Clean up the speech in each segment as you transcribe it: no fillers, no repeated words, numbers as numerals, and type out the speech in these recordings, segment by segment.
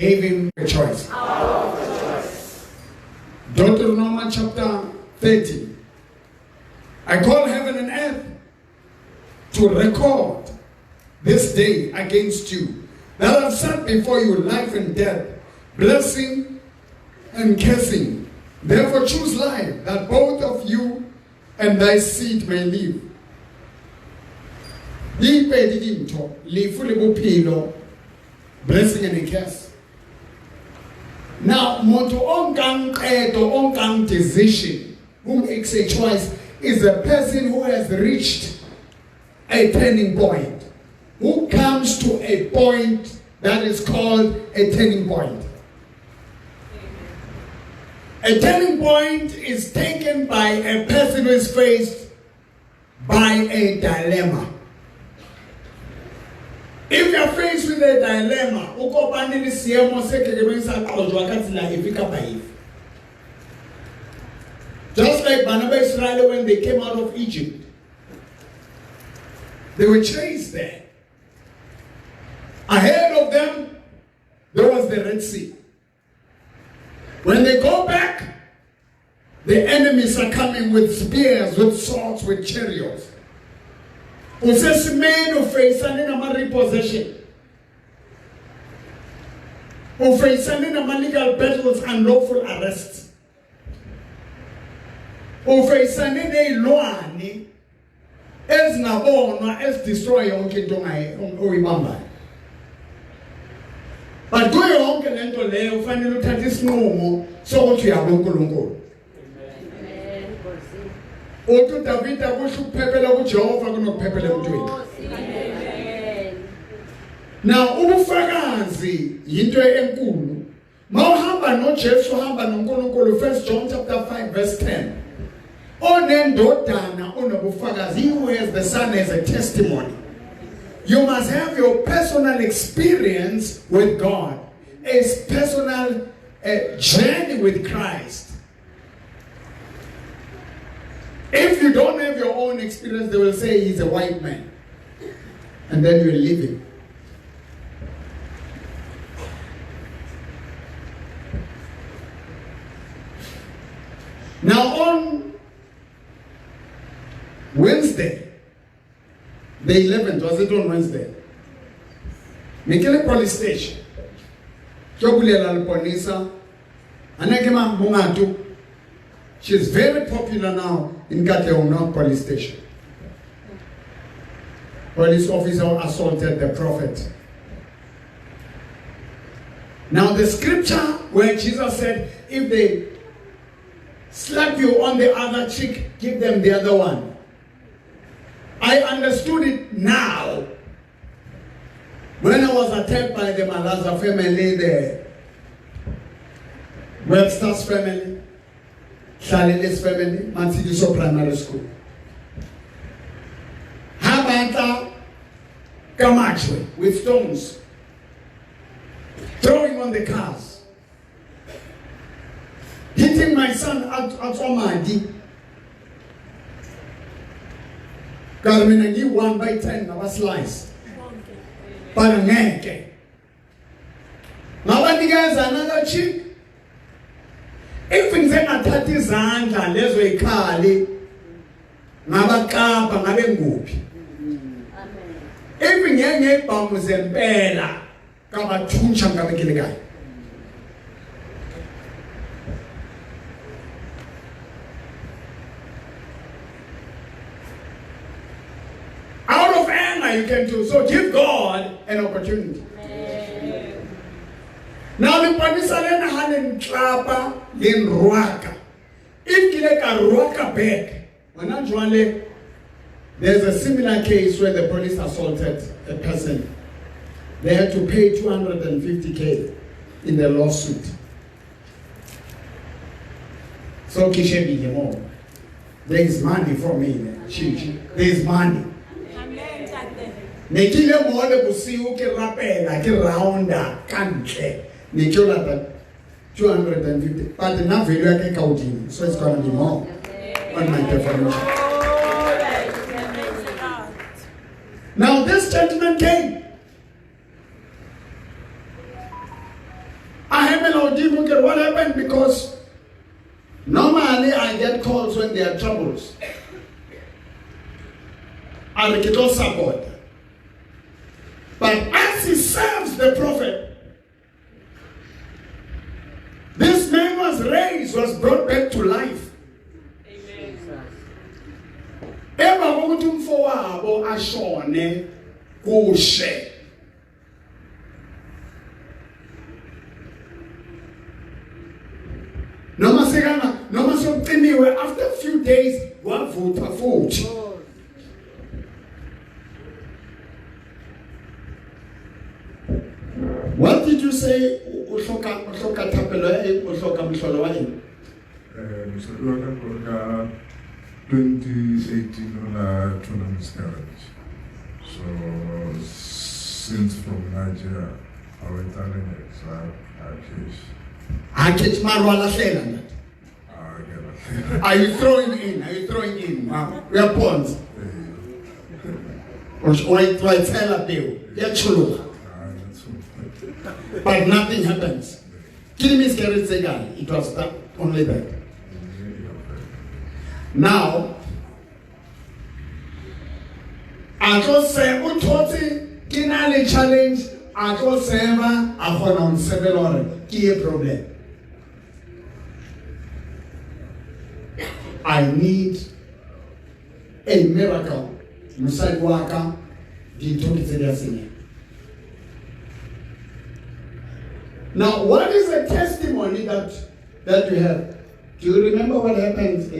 gave him a choice. Deuteronomy chapter 30. I call heaven and earth to record this day against you, that I've set before you life and death, blessing and cursing. Therefore choose life, that both of you and thy seed may live. Blessing and a curse. Now, moto onkang decision, who makes a choice, is a person who has reached a turning point, who comes to a point that is called a turning point. A turning point is taken by a person who is faced by a dilemma. If you are faced with a dilemma, just like Barnabas Israel when they came out of Egypt, they were chased there. Ahead of them, there was the Red Sea. When they go back, the enemies are coming with spears, with swords, with chariots. Usesimeni ufeyisane nama-repossession. Ufeyisane nama-legal battles and lawful arrests. Ufeyisane ney'lwane ezingabonwa ezidestroy yonke into oyibambayo. But kuyo yonke lento leyo ufanele uthathe isinqumo sokuthi uyabo uNkulunkulu. Uthi David akusho ukuphephela kuJehova kunokuphephela emntwini. Now ubufakazi into enkulu. Mawuhamba noJesu uhamba noNkulunkulu, 1 John chapter 5 verse 10. Onendodana onobufakazi, he who has the son as a testimony. You must have your personal experience with God, a personal journey with Christ. If you don't have your own experience, they will say he's a white man. And then you're living. Now on Wednesday, the 11th, was it on Wednesday? Mikele police station. Chobulela Luponisa. Anekema Mungatu. She's very popular now in Kateona police station. Police officer assaulted the prophet. Now the scripture where Jesus said, if they slap you on the other cheek, give them the other one. I understood it now. When I was attacked by the Malaza family, the Webster's family, Shalile's family, Mansidiso Primary School. Habanta Kamachwe with stones, throwing on the cars, hitting my son out on my D. Carmen, I give 1 by 10 of a slice. Paraneke. Now, when you guys another chick, if things are not that is Zanga, let's wait, Kali, Nabakapa, Nabengupi. If you get Bamus and Bella, come at Tunchanga Kiligai. Out of anger you can do. So give God an opportunity. Amen. Now the Panisalena Hanen Klapa in Ruaka. If you like a Ruaka back, when actually there's a similar case where the police assaulted a person. They had to pay 250K in the lawsuit. So Kishebi Hemo. There is money for me. There is money. Nekile mole busiu ke rapela ke rounda kantle nekyola that 250 but the na value yake kaudini, so it's going to be more on my definition. Now this gentleman came what happened? Because normally I get calls when there are troubles. And get all support. But as he serves the prophet, this man was raised, was brought back to life. Eba ukuthi umfowabo ashone kushe. Noma sokuciniwe, after a few days wavutha futhi. What did you say? Uhloka thapelo uhloka mhlolo wa eng? Mhlolo ka 2018 on a tournament miscarriage. So since from Nigeria, I went down in it, so I catch marwala hlela. Are you throwing in? We are pawns. Why tell a deal? But nothing happens. Killing miscarriage again. It was that only that. Now, I just say, Utoti, Kinali challenge, I just say, I hold on 7 hours. Key problem. I need a miracle. Musai waka, di toki singing. Now, what is the testimony that you have? Do you remember what happened?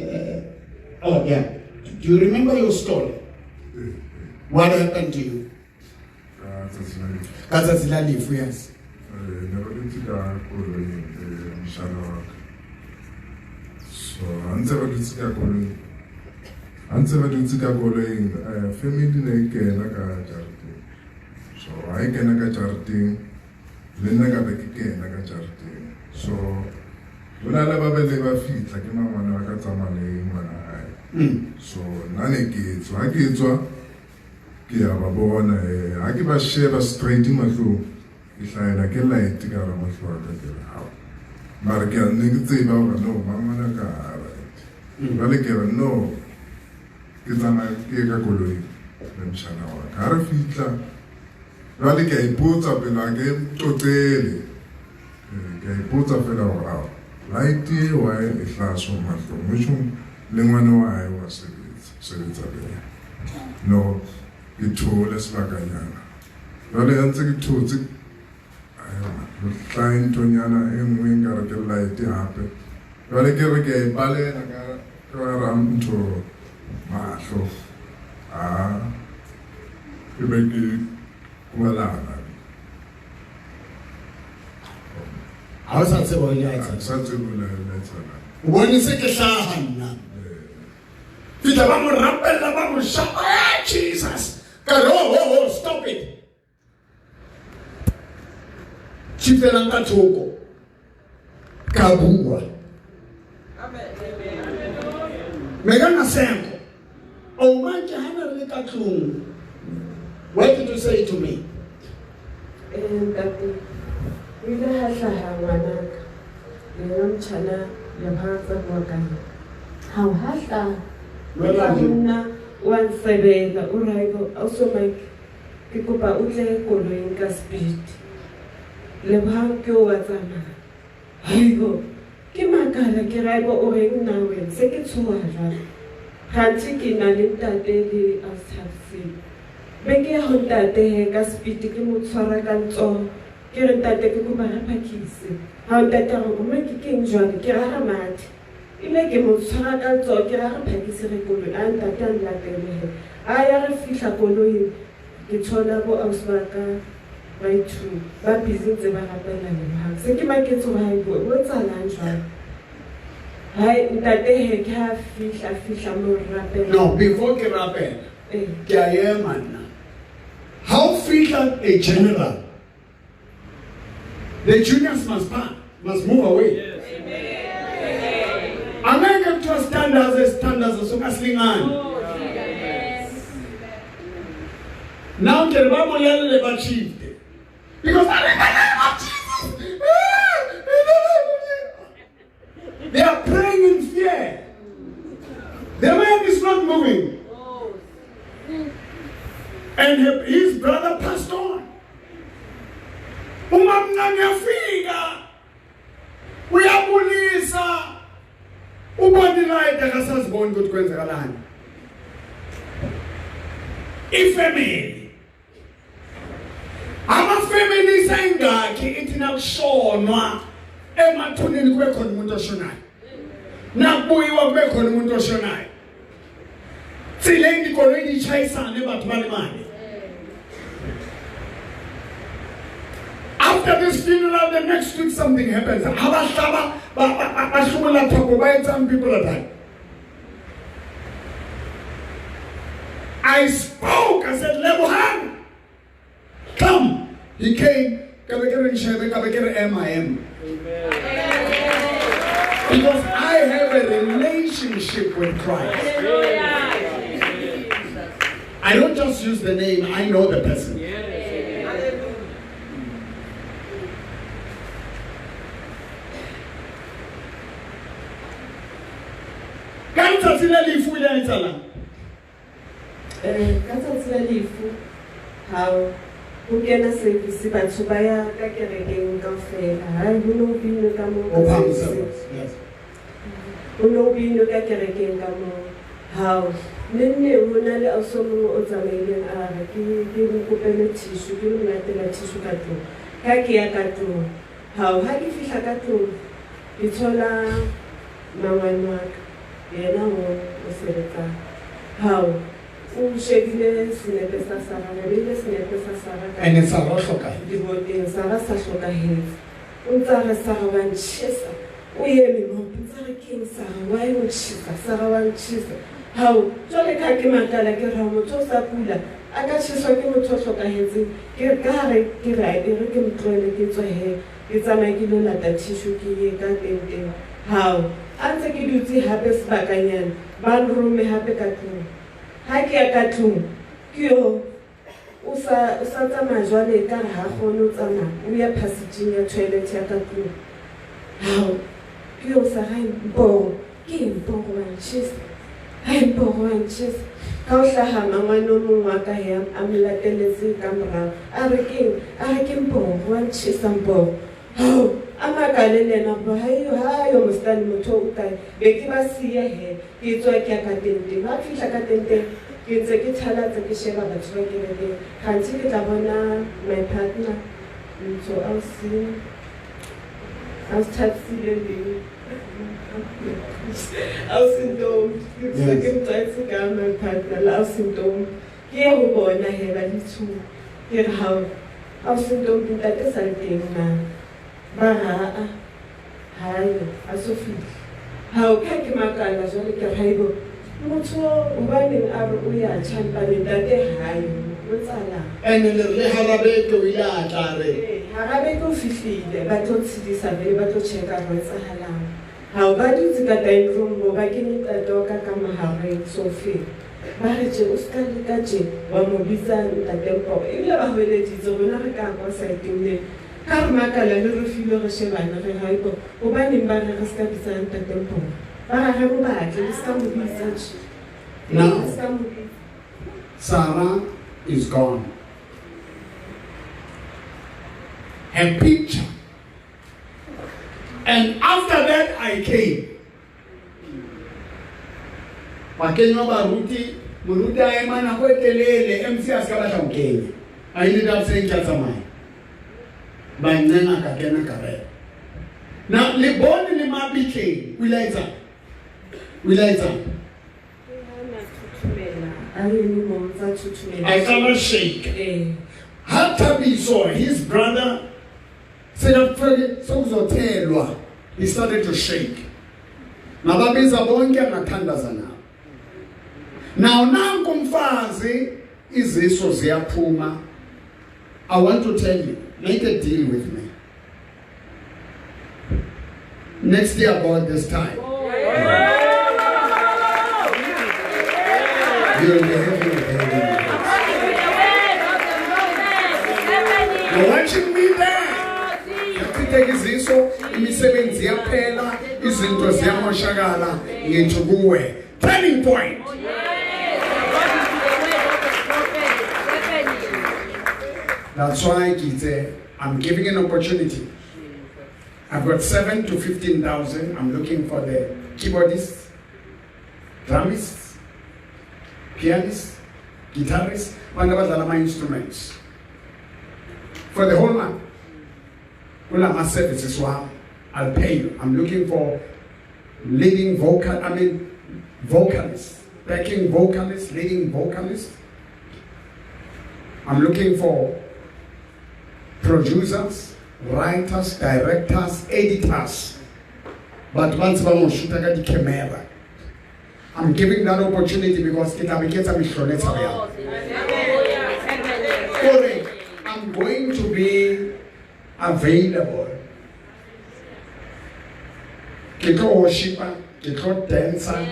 Do you remember your story? What happened to you? Yes. So, family so I can so when I never fit like my so so I get I give a share straight in my through. If I like a light to go on my floor, but again, negative about no, Mamma car, right? No, it's a Kega Kului, then Shanawa, Carafita. Rally gay puts up in a game totally. Gay puts up in our light tea, why a flash from my promotion, Lemano, I was said it away. No, it told us back a young. Rally answer it to it. I trying to Yana and wing got a light to happen. Rally gave a gay ballet and I got around to Marshall. You make it. Well, how's that about you? When you say Keshahan, Peter Jesus. Stop it. Chifelanga Toko Kabua Megana Sam. Oh, my Jahana Likatum. What did you say to me? How has that? Where are you? One seven, also my Kikupa Ute Koloinka speed. Lebhanko was an Higo. Kimakala Kiraibo Oring now and second to Hantiki Nalinta daily as have seen. Beke honda te ka speed ke mo tshwara ka ntso ke re tate ke go ba phakise ha tate go mo ke keng jwang ke ra mati ile ke mo tshwara ka ntso ke ra phakise re kolo a tate a latele a ya re fihla koloi ke tshola bo ausbaka ba ithu ba busy tse ba rapela le ha se ke ma ke tsoga go tsala jwang hai tate he ka fihla mo rapela No, before ke rapela ke a ema nna. How frequent a general? The juniors must move away. Yes. Amen. America to standards so kaslingan. Yes. Now the Bible le ba chief. Because I remember Jesus. and his brother passed on. Uma mncane yafika uyabulisa ubonile akasaziboni ukuthi kwenzakalani. Ifamily amafamily sayingakhi ithi nakushonwa emathuneni kube khona umuntu oshonayo, nakubuyiwa kube khona umuntu oshonayo. Sileni kolweni ichayisane bathu balimali. After this funeral, the next week something happens. Some people are dying. I spoke. I said, Lebohang, come. He came. MIM. Because I have a relationship with Christ. I don't just use the name, I know the person. How who can I say this? But Subaya, Kakereng, Gafela, I know being the Gamo, Yes. Who know being the Kakereng Gamo, how many women also know Ozamelian are giving Kupena tissue, giving Latela tissue katu, Kakia katu, how Hagi fish a katu, Itola Mamanwak, Yena, how. And it's a Roshoka. How Jolly Kakimata like a Ramotosa Pula, I got Shisoka Hezi, Gary, Rikim Toilet, it's a Magilona that Tishuki, Gatin. How Answer Kiduti happens back again, Bandroom may have a cartoon. Haki ya katu, kyo usata majwale kar hakono tsama, uya passaging ya toilet ya katu. How kyo sa haimbo, kimbo wanchis, haimbo wanchis. Kausha hama wano mwaka ya amilatelezi kamera, arekimbo wanchis ambo. How amakalele na hayo mustani muto ukai beki basiye he kitwa kya katente mafisha katente kitse kithala tse sheba batho ba kereke khanti ke tla bona my partner so I'll start feeling I'll symptom second time to come my partner I'll symptom ke go bona he ba dithu ke how symptom pintate salting na Baha, hi, Asofi. How can you make a Haibo? Mucho, running up, we are championing that day high. What's Allah? And in the Harabeto, we are Harabeto 50, but don't see this available to check out what's Halam. How bad is the dining room, baking it a dog, Kamahari, Sophie. Marriage, Oscar Gachi, one more bizarre in the temple. You never heard it, it's a winner, was I doing. Karmaka la le refilo re shebana re haibo o ba ning ba re ska bisang ta tempo ba re go batle ska mo bitsa now Sarah is gone. A picture. And after that I came. Pakenyo baruti muruti ayemana ko telele MC askaba thamkenya. I ended up saying Katsamai. Banana kakena kare. Now leboni le mabike wilaita. I cannot shake. Hatabi saw his brother said so he started to shake. Nababiza bonke angathandazana. Now kumfazi iziso ziyaphuma. I want to tell you, make a deal with me. Next year about this time. You'll be having a baby. You're watching me there. Take iziso, imisebenzi yaphela, izinto ziyamoshakala, ngithi kuwe. Turning point. That's why I'm giving an opportunity. I've got 7 to 15,000. I'm looking for the keyboardists, drummists, pianists, guitarists, and my instruments. For the whole month. Well, my services, I'll pay you. I'm looking for vocalists, backing vocalists, leading vocalists. I'm looking for producers, writers, directors, editors. But once I'm shooting the camera, I'm giving that opportunity because I'm going to be available. Worshiper, dancer,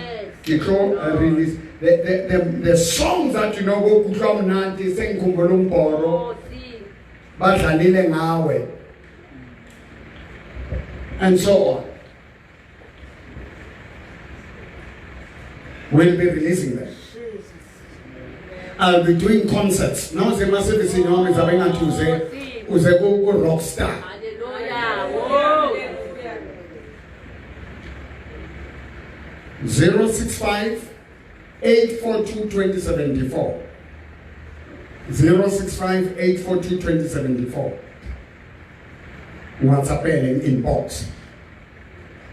release. The songs that you know go Nanti, sing Kumbulumporo, Badlalile Ngawe, and so on. We'll be releasing them. I'll be doing concerts. Now the massive is in Army Zabena Tuesday, Uzego rock star. 065-842-2074. 065-842-2074. WhatsApp and inbox.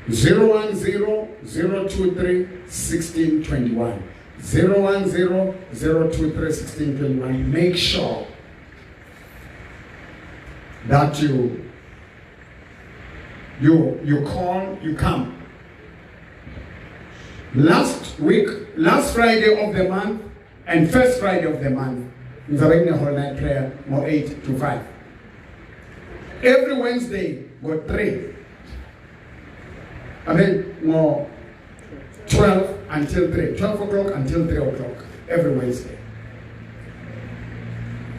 010-023-1621. 010-023-1621. Make sure that you call, you come. Last Friday of the month and first Friday of the month, we're having a whole night prayer, more 8 to 5. Every Wednesday, got 3. More 12 until 3. 12 o'clock until 3 o'clock. Every Wednesday.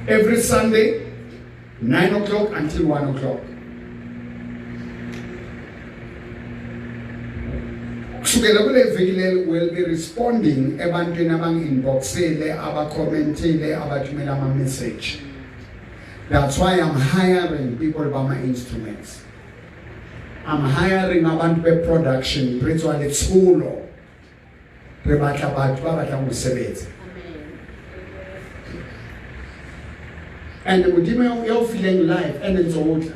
Every Sunday, 9 o'clock until 1 o'clock. Will be responding ebantwini abanginboxele abakommentile abathumela ama message. That's why I'm hiring people by my instruments. I'm hiring abantu be production, ritual school. Rebatla batho ba batlang go sebetsa. And modimo you're feeling life and it's old.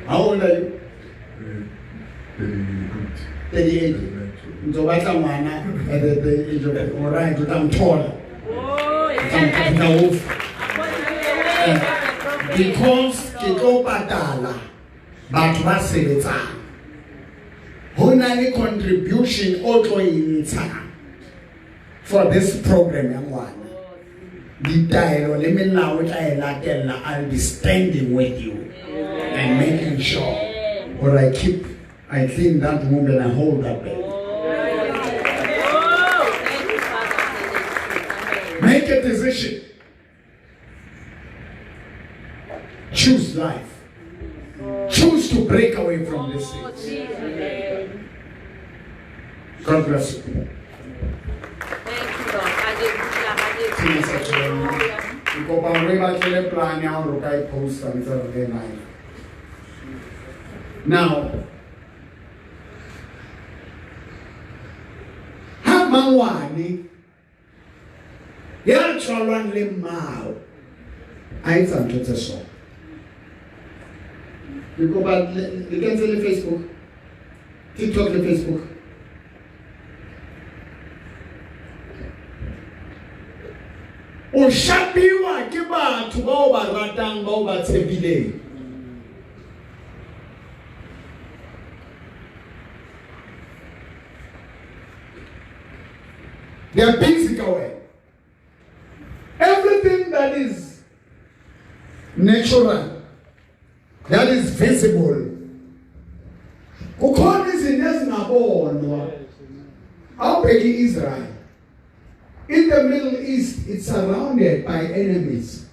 How old are you? 38. Nzobatla mwana at the age of alright, utamthola. Because ke tlo patala batho ba sebetsang. Hona le contribution o tlo intsha for this program ya ngwana. Ditaelo le melao tla e latella. I'll be standing with you and making sure or I clean that room and I hold that bed. Make a decision. Choose life. Choose to break away from this thing. God bless you. Now, Mawani, ya children le mao. I can't get a song. You go back, you can see the Facebook, TikTok, the Facebook. O shapiwa kiba tuba ba ratang ba tsebile. They are physical way. Everything that is natural, that is visible. How big is Israel? In the Middle East, it's surrounded by enemies.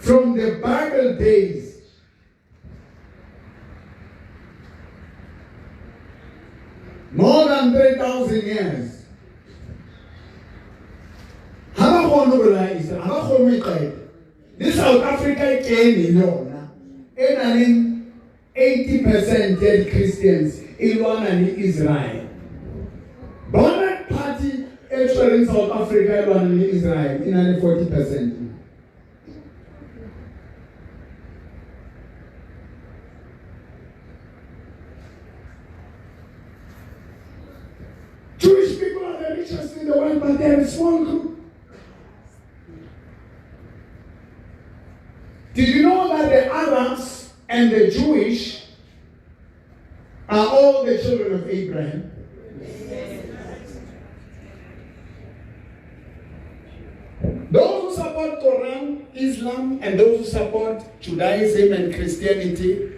From the Bible days, more than 3,000 years. How This South Africa came in and 80% dead Christians in one and Israel. Bonnet party actually in South Africa one in Israel in only 40%. Jewish people are the richest in the world, but they're a small group. Did you know that the Arabs and the Jewish are all the children of Abraham? Those who support Quran, Islam, and those who support Judaism and Christianity,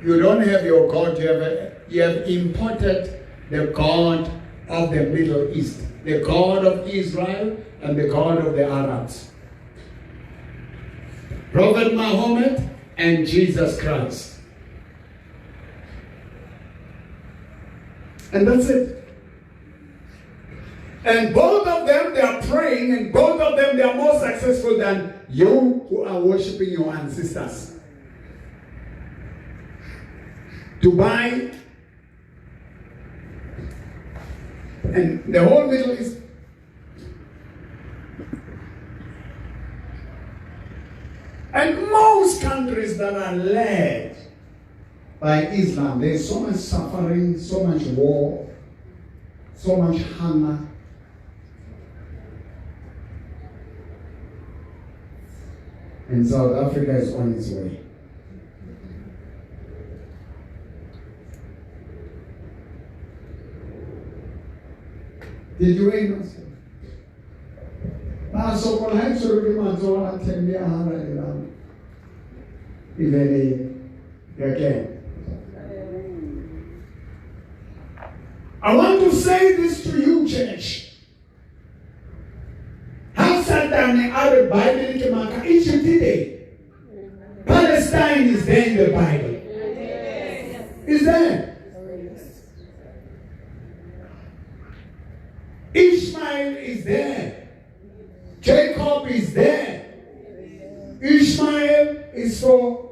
you don't have your God, you have imported the God of the Middle East, the God of Israel and the God of the Arabs. Prophet Muhammad and Jesus Christ. And that's it. And both of them, they are praying, and both of them, they are more successful than you who are worshiping your ancestors. Dubai and the whole Middle East. And most countries that are led by Islam, there's so much suffering, so much war, so much hunger. And South Africa is on its way. Did you hear us? Now, so when I saw you, I told you, tell me how again. I want to say this to you, church. How Satan and other Bible Egypt today. Palestine is there in the Bible. Is there? Ishmael is there. Jacob is there. Ishmael is for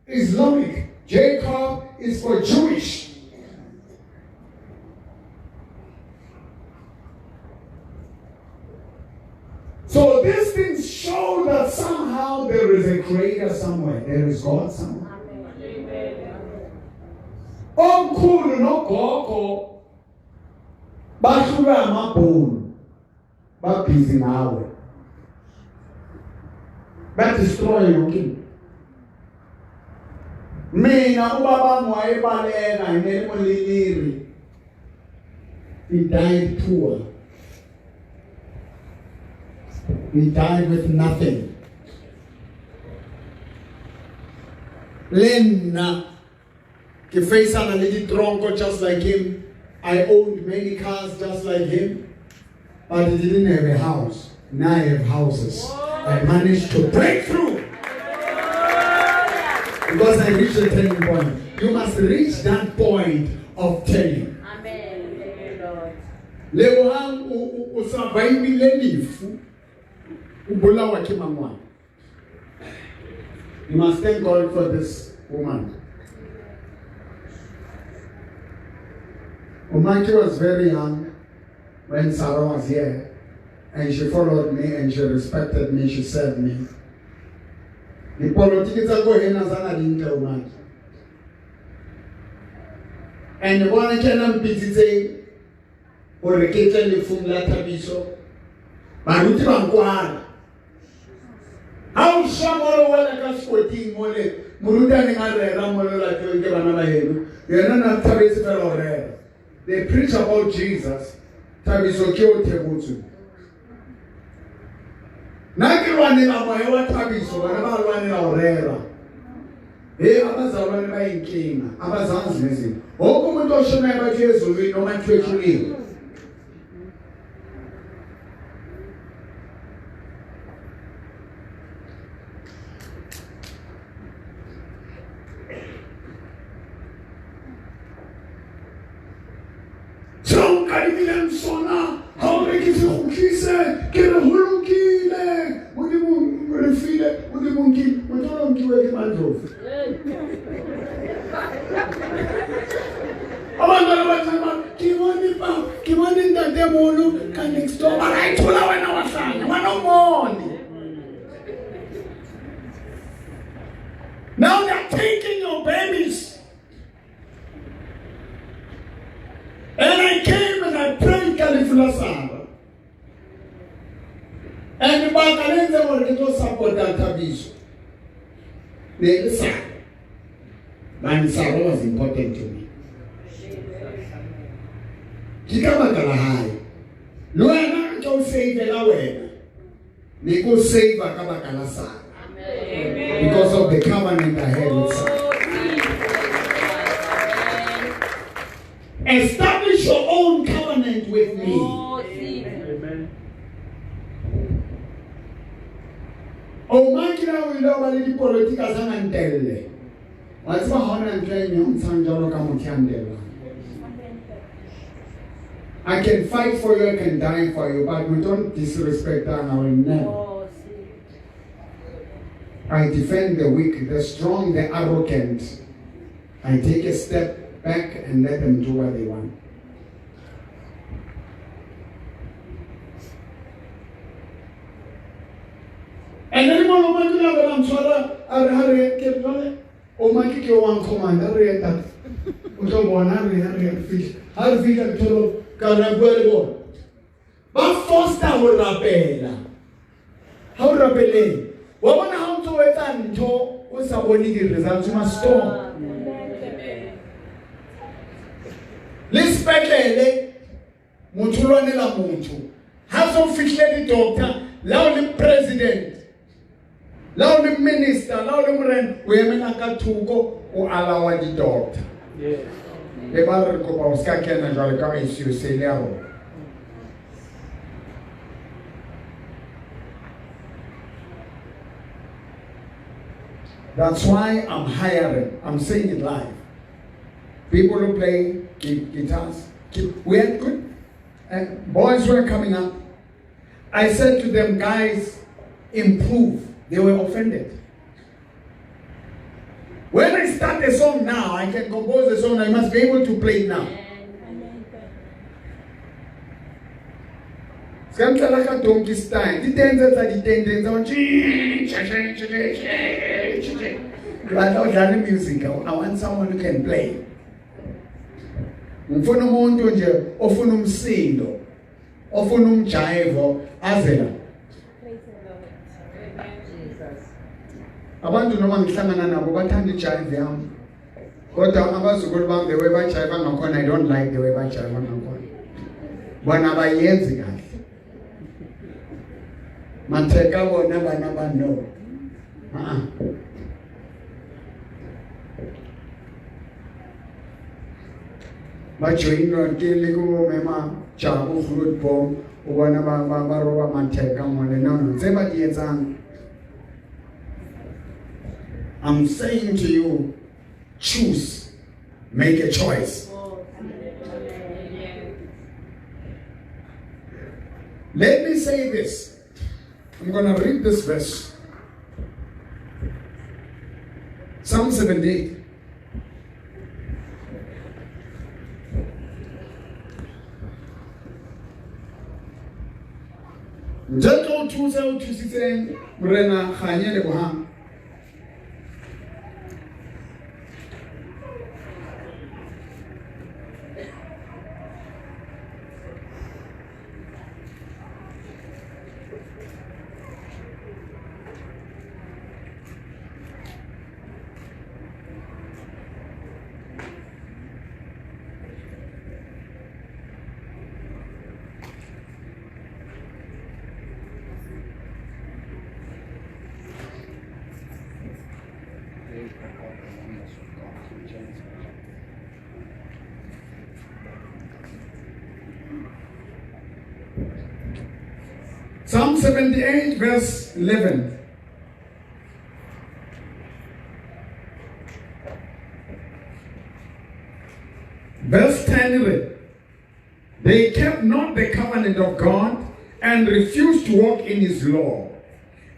Islamic. Jacob is for Jewish. So these things show that somehow there is a creator somewhere. There is God somewhere. Omkhulu nogogo bahluka amabhulu babhizi nawe badestroy yonke. Mina ubaba wayebaleka ngeMoliliri. He died poor. He died with nothing. Lena, ke face on a little tronco just like him. I owned many cars just like him, but he didn't have a house. Now I have houses. I managed to break through because I reached the turning point. You must reach that point of turning. Amen. Lebohang o survivile lifu. You must thank God for this woman. Umanki was very young when Sarah was here, and she followed me and she respected me, she served me. The politics are going on. And the one can be saying, or the kitchen the Fumla Tabiso, Baruti Banquan. How Shamolo Walakas 14 mole, Murudan and Ramola to give another head. You're not Tabis Ferrore. They preach about Jesus. Tabisokyo Tebutu. Nakiwani na mahewa Tabiso, wanabalwani na orera. Abazalwane bayinkinga, abazanzi nezinto. Wonke umuntu oshonayo bathi ezulwini noma ethwethuliwe. Sona, how make it ukise, ke re hulukile. mungkin untuk kiwe ke mandro. Abantwana abasema kimoni ntate molo ka next door ayithola wena wahlanya wena umoni. Now they're taking your babies. And I came and I prayed Kalifula. And the Bakalenza were going to support that Tabish. The son. Manisaro was important to me. Kikabakalahai. No, I don't say the away. They go save Bakabakalasa. Because of the covenant I had with Sarah. Establish your own covenant with me. Amen. Oh, my God, we love a little politics and tell. What's my honor and claim San Jolo Kamukiandela? I can fight for you, I can die for you, but we don't disrespect that and I will never. I defend the weak, the strong, the arrogant. I take a step back and let them do what they want. And then one of my I'm sorry, I kept on. Oh, my kick your one command, I read that. I read fish. To Carnaguero. But first, I will rappel. How rappel? What how to it and to what's a body results must store. Let's spectate Muturone la Muntu. Have some fish lady doctor, loudly president, loudly minister, loudly ren, women aka to go or allow the doctor. Yes. The mother go about Skaken and Jalika is you say now. That's why I'm hiring. I'm saying it live. People who play guitars. We had good. And boys were coming up. I said to them, guys, improve. They were offended. When I start a song now, I can compose a song. I must be able to play it now. Like donkey style. The tenders are the tenders. Music. I want someone who can play. Ufuna umuntu nje ofuna umsindo, ofuna umjivo azela. Abantu noma ngihlangana nabo bathanda ijive yami. Kodwa abazukulu bami the way bajiva ngakhona I don't like the way bajiva ngakhona. Bona bayenzi kahle. Matheka bona bana bano. Majoin kili ko mema chabu fruit bomb ubana ba roba matheka ngone no tseba di etsang. I'm saying to you, choose, make a choice. Let me say this. I'm going to read this verse. Psalm 78. Jato tuza utusite mrena khanyele boham. Psalm 78 verse 11. Verse 10 read, they kept not the covenant of God and refused to walk in his law.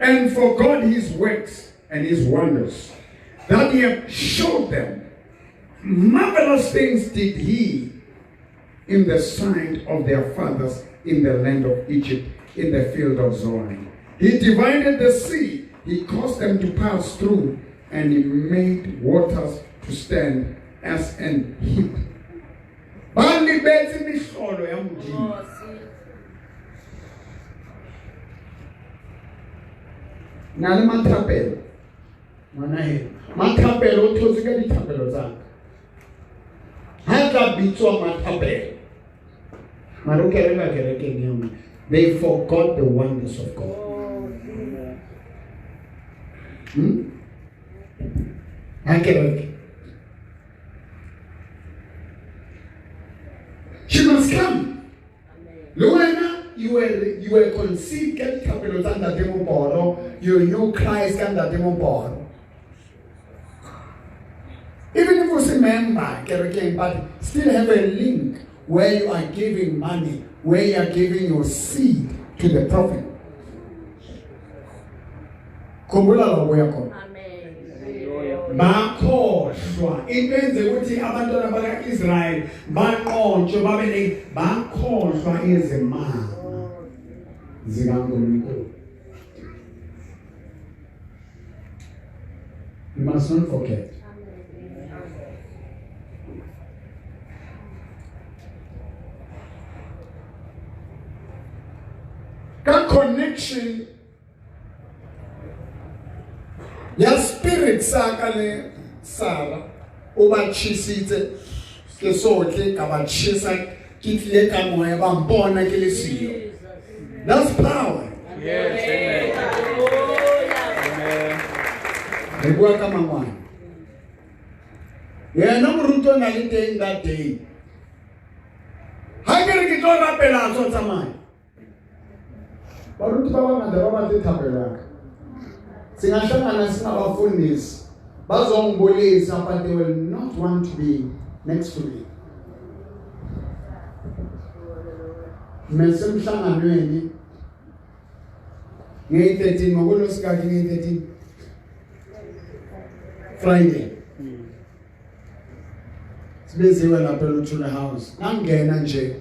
and forgot his works and his wonders that he had showed them. Marvelous things did he in the sight of their fathers in the land of Egypt, in the field of Zoan. He divided the sea, he caused them to pass through, and he made waters to stand as an heap. Bali beti mihlolo yamjini. Nale mathapelo. Ngwana he. Mathapelo o thotse ka dithapelo tsa. Ha tla bitswa mathapelo. Mara o kereka kerekeng ya mo. They forgot the wonders of God. She must come. Luana, you were conceived, get capital under demon boro. You know Christ under demon boro. Even if you say member, but still have a link where you are giving money, where you are giving your seed to the prophet. Kumbula lobuyako. Bakhohlwa into enze ukuthi abantwana bakaIsrael baqonjwe babene bakhohlwa izimanga zikaNkulunkulu. You must not forget. That connection, ya spirit saka le Sara o ba chisitse ke sotle ka ba chisa ke tlile ka moya ba mpona ke le siyo. That's power. Yes, amen. Amen. Re bua ka mangwana. Yena moruto na le teng that day. Ha ke re ke tlo rapela tso tsamaya. Baruti ba bangata ba batla thapelaka. Singahlangana singabafundisi bazongibulisa but they will not want to be next to me. Mesemhlanganweni nge-13 ngokulosikhathi nge-13 Friday. Sibeziwe lapha eLuthula House. Ngangena nje.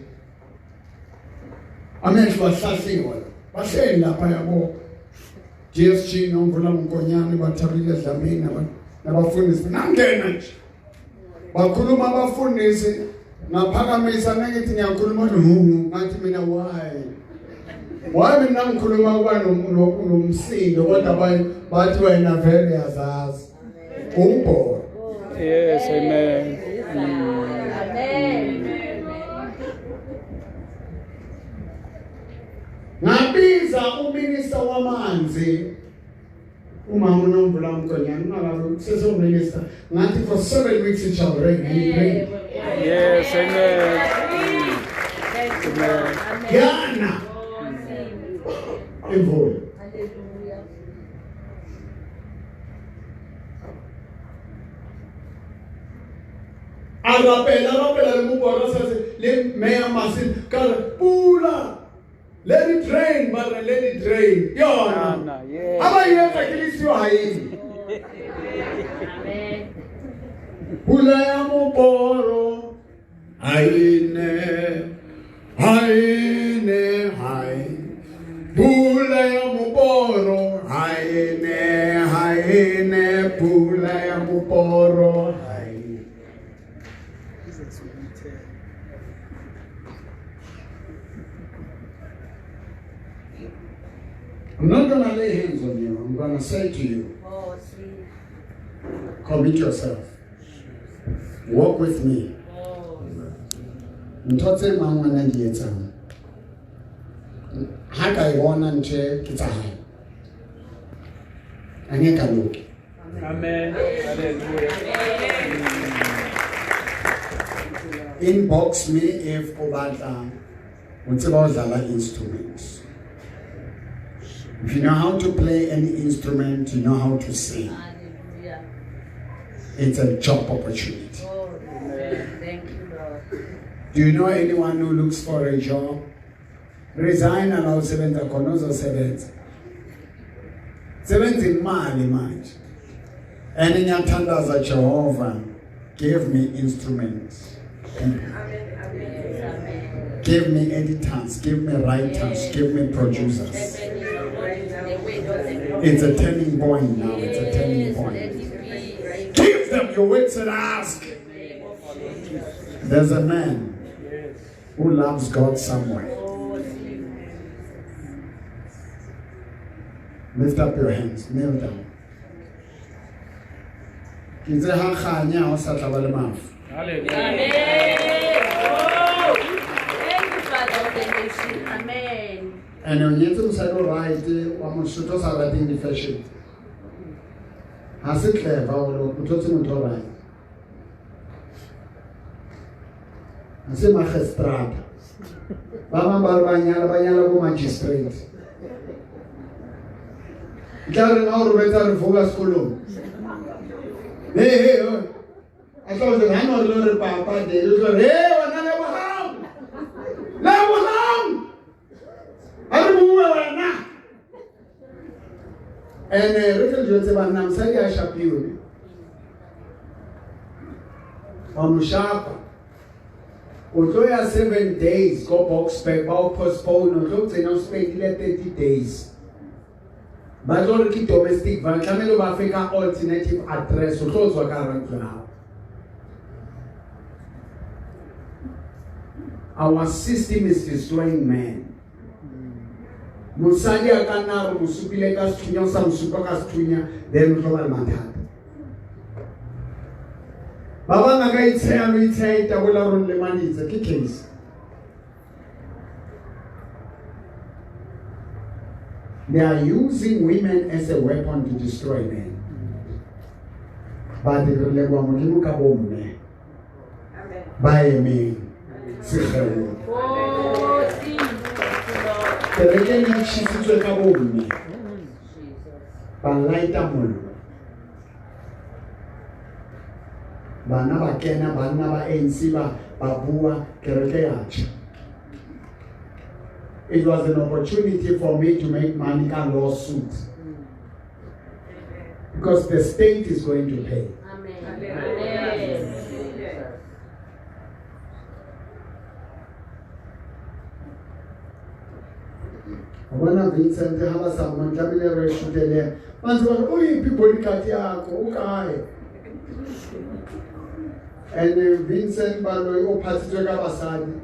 Amehlo ahlahliwe. Bahleli lapha yabo. GSG nomvula Mkonyane bathabile Dlamini nabafundisi. Ngangena nje. Bakhuluma abafundisi ngaphakamisa ngithi ngiyakhuluma ngathi mina why mina ngikhuluma kuba nomsindo kodwa bathi wena vele yazazi. Umbo. Yes, amen. Ngabiza uminister wamanzi umama uNomvula Mkonyane ngalawo sesominister ngathi for 7 weeks it shall rain and it rained. Yes, amen. Amen. Yana imvula. Arapela le mubora sase le meya masin kala pula. Let it rain, mother, let it rain. Yona. Yes. Abayeza kilisiwa haini. Amen. Pula ya muboro haine. Haine hai. Pula ya muboro haine. Haine pula ya muboro haine. I'm not going to lay hands on you. I'm going to say to you, commit yourself. Walk with me. Ntotse mangwana dietsang. Haka iwana nje kitahai. Angeka loki. Amen. Hallelujah. Inbox me if obatla utseba udlala instruments. If you know how to play any instrument, you know how to sing. It's a job opportunity. Thank you, Lord. Do you know anyone who looks for a job? Resign and I'll sebenza konozo sebenza. sebenza imali manje. And ngiyathandaza Jehova, give me instruments. Give me editors, give me writers, give me producers. It's a turning point now. It's a turning point. Give them your wits and ask. There's a man who loves God somewhere. Lift up your hands. Kneel down. Amen. And on yet side right, one should also have the fashion. Has it clear? I will put it in the right. I say magistrate. Baba Barbanyala go magistrate. Karen now better focus column. Hey, I thought the hand of the Papa, they look at hey, what never home. Never home. I remember now. And Rachel Joseph and Namsaya Shapiro. On Shapa. Although 7 days, go box back, postpone, although they don't spend 30 days. But all the domestic violence, I mean, Africa alternative address, so those are current now. Our system is destroying men. Musali akana musupile kastunya samsupa kastunya then utoba matata. Baba nagaitse aluitse tabula ron lemanize kikins. They are using women as a weapon to destroy men. But the lewa mulimu kabombe. By me. Sikhawo. Telekeni chisitwe kabombe. Balaita mulu. Bana bakena bana ba ANC babua kereke yacha. It was an opportunity for me to make money and lawsuit. Because the state is going to pay. Amen. When I Vincent have someone coming over to tell them, people and Vincent Baloy Opataka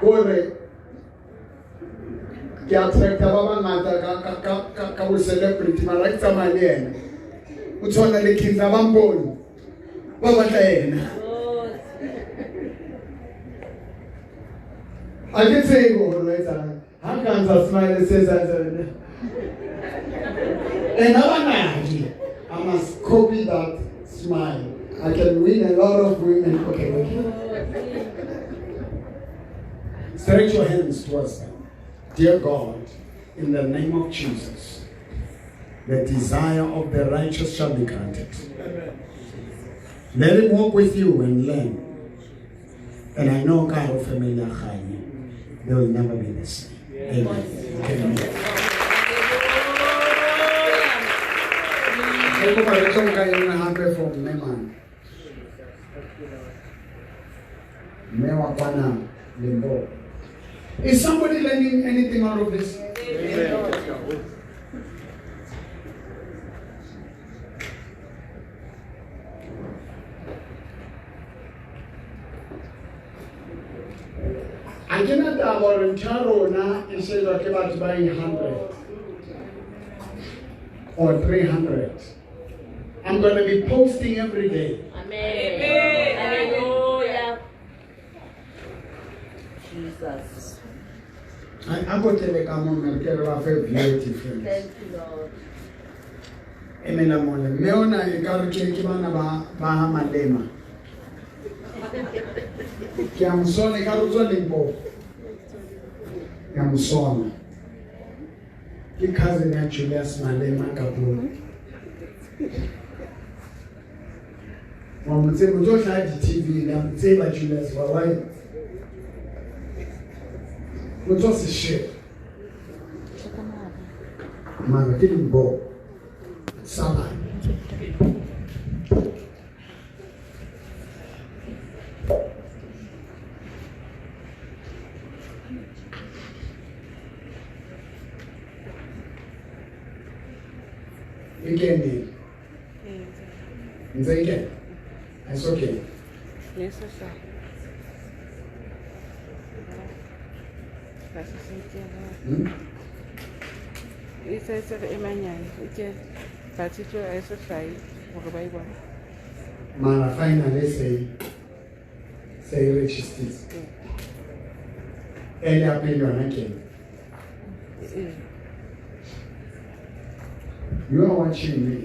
Gore. Kya attracta baba ngata ka u celebrity mara ke tsamayeng o tsona le kinza ba mboni ba batla yena a ke tsego ho etsa ha kanza smile says and I must copy that smile. I can win a lot of women. Okay. Stretch your hands towards them. Dear God, in the name of Jesus, the desire of the righteous shall be granted. Let him walk with you and learn. And I know God of familiar Khani, they will never be the same. Amen. Amen. Is somebody learning anything out of this? Amen. I cannot volunteer now and say that about buying 100 or 300. I'm going to be posting every day. Amen. Amen. Hallelujah. Jesus. I go tell you, I'm going to get a very beautiful. Thank you, Lord. Amen. I'm going to meona ikarike kibana ba malema. Kiamsone karuzo limbo. Kiamsone. Ki cousin ya Julius Malema Kaburu. Mama say we just had the TV and say by Julius why? We just share. Man, I didn't go. Sabbath. Weekend. Weekend. It's okay. Yes, sir. That's the same. It's a man. That's it. It's a shy. What about one? Mara finally say registered. And I pay you again. You are watching me.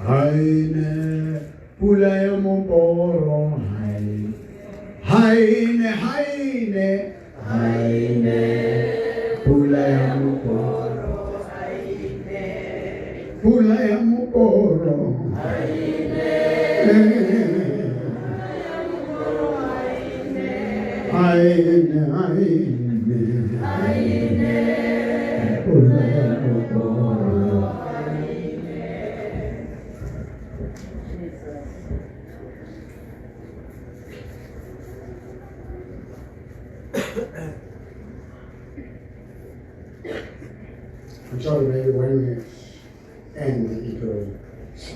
Haine pula ya moporo haine pula ya moporo pula ya moporo haine pula ya moporo. I'm sorry, maybe when we end, it will. So.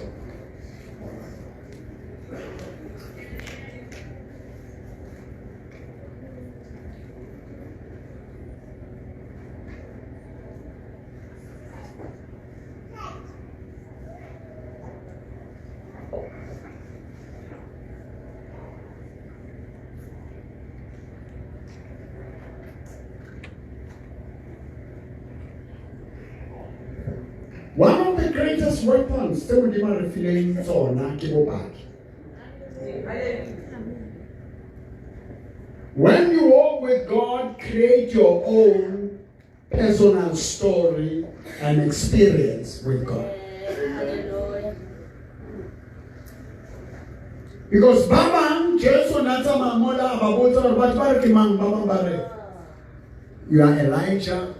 One of the greatest weapons still with my refilling so na kibo back. When you walk with God, create your own personal story and experience with God. Because Baba, Jesus, Natama, Mola, Babota, Baba, you are Elijah,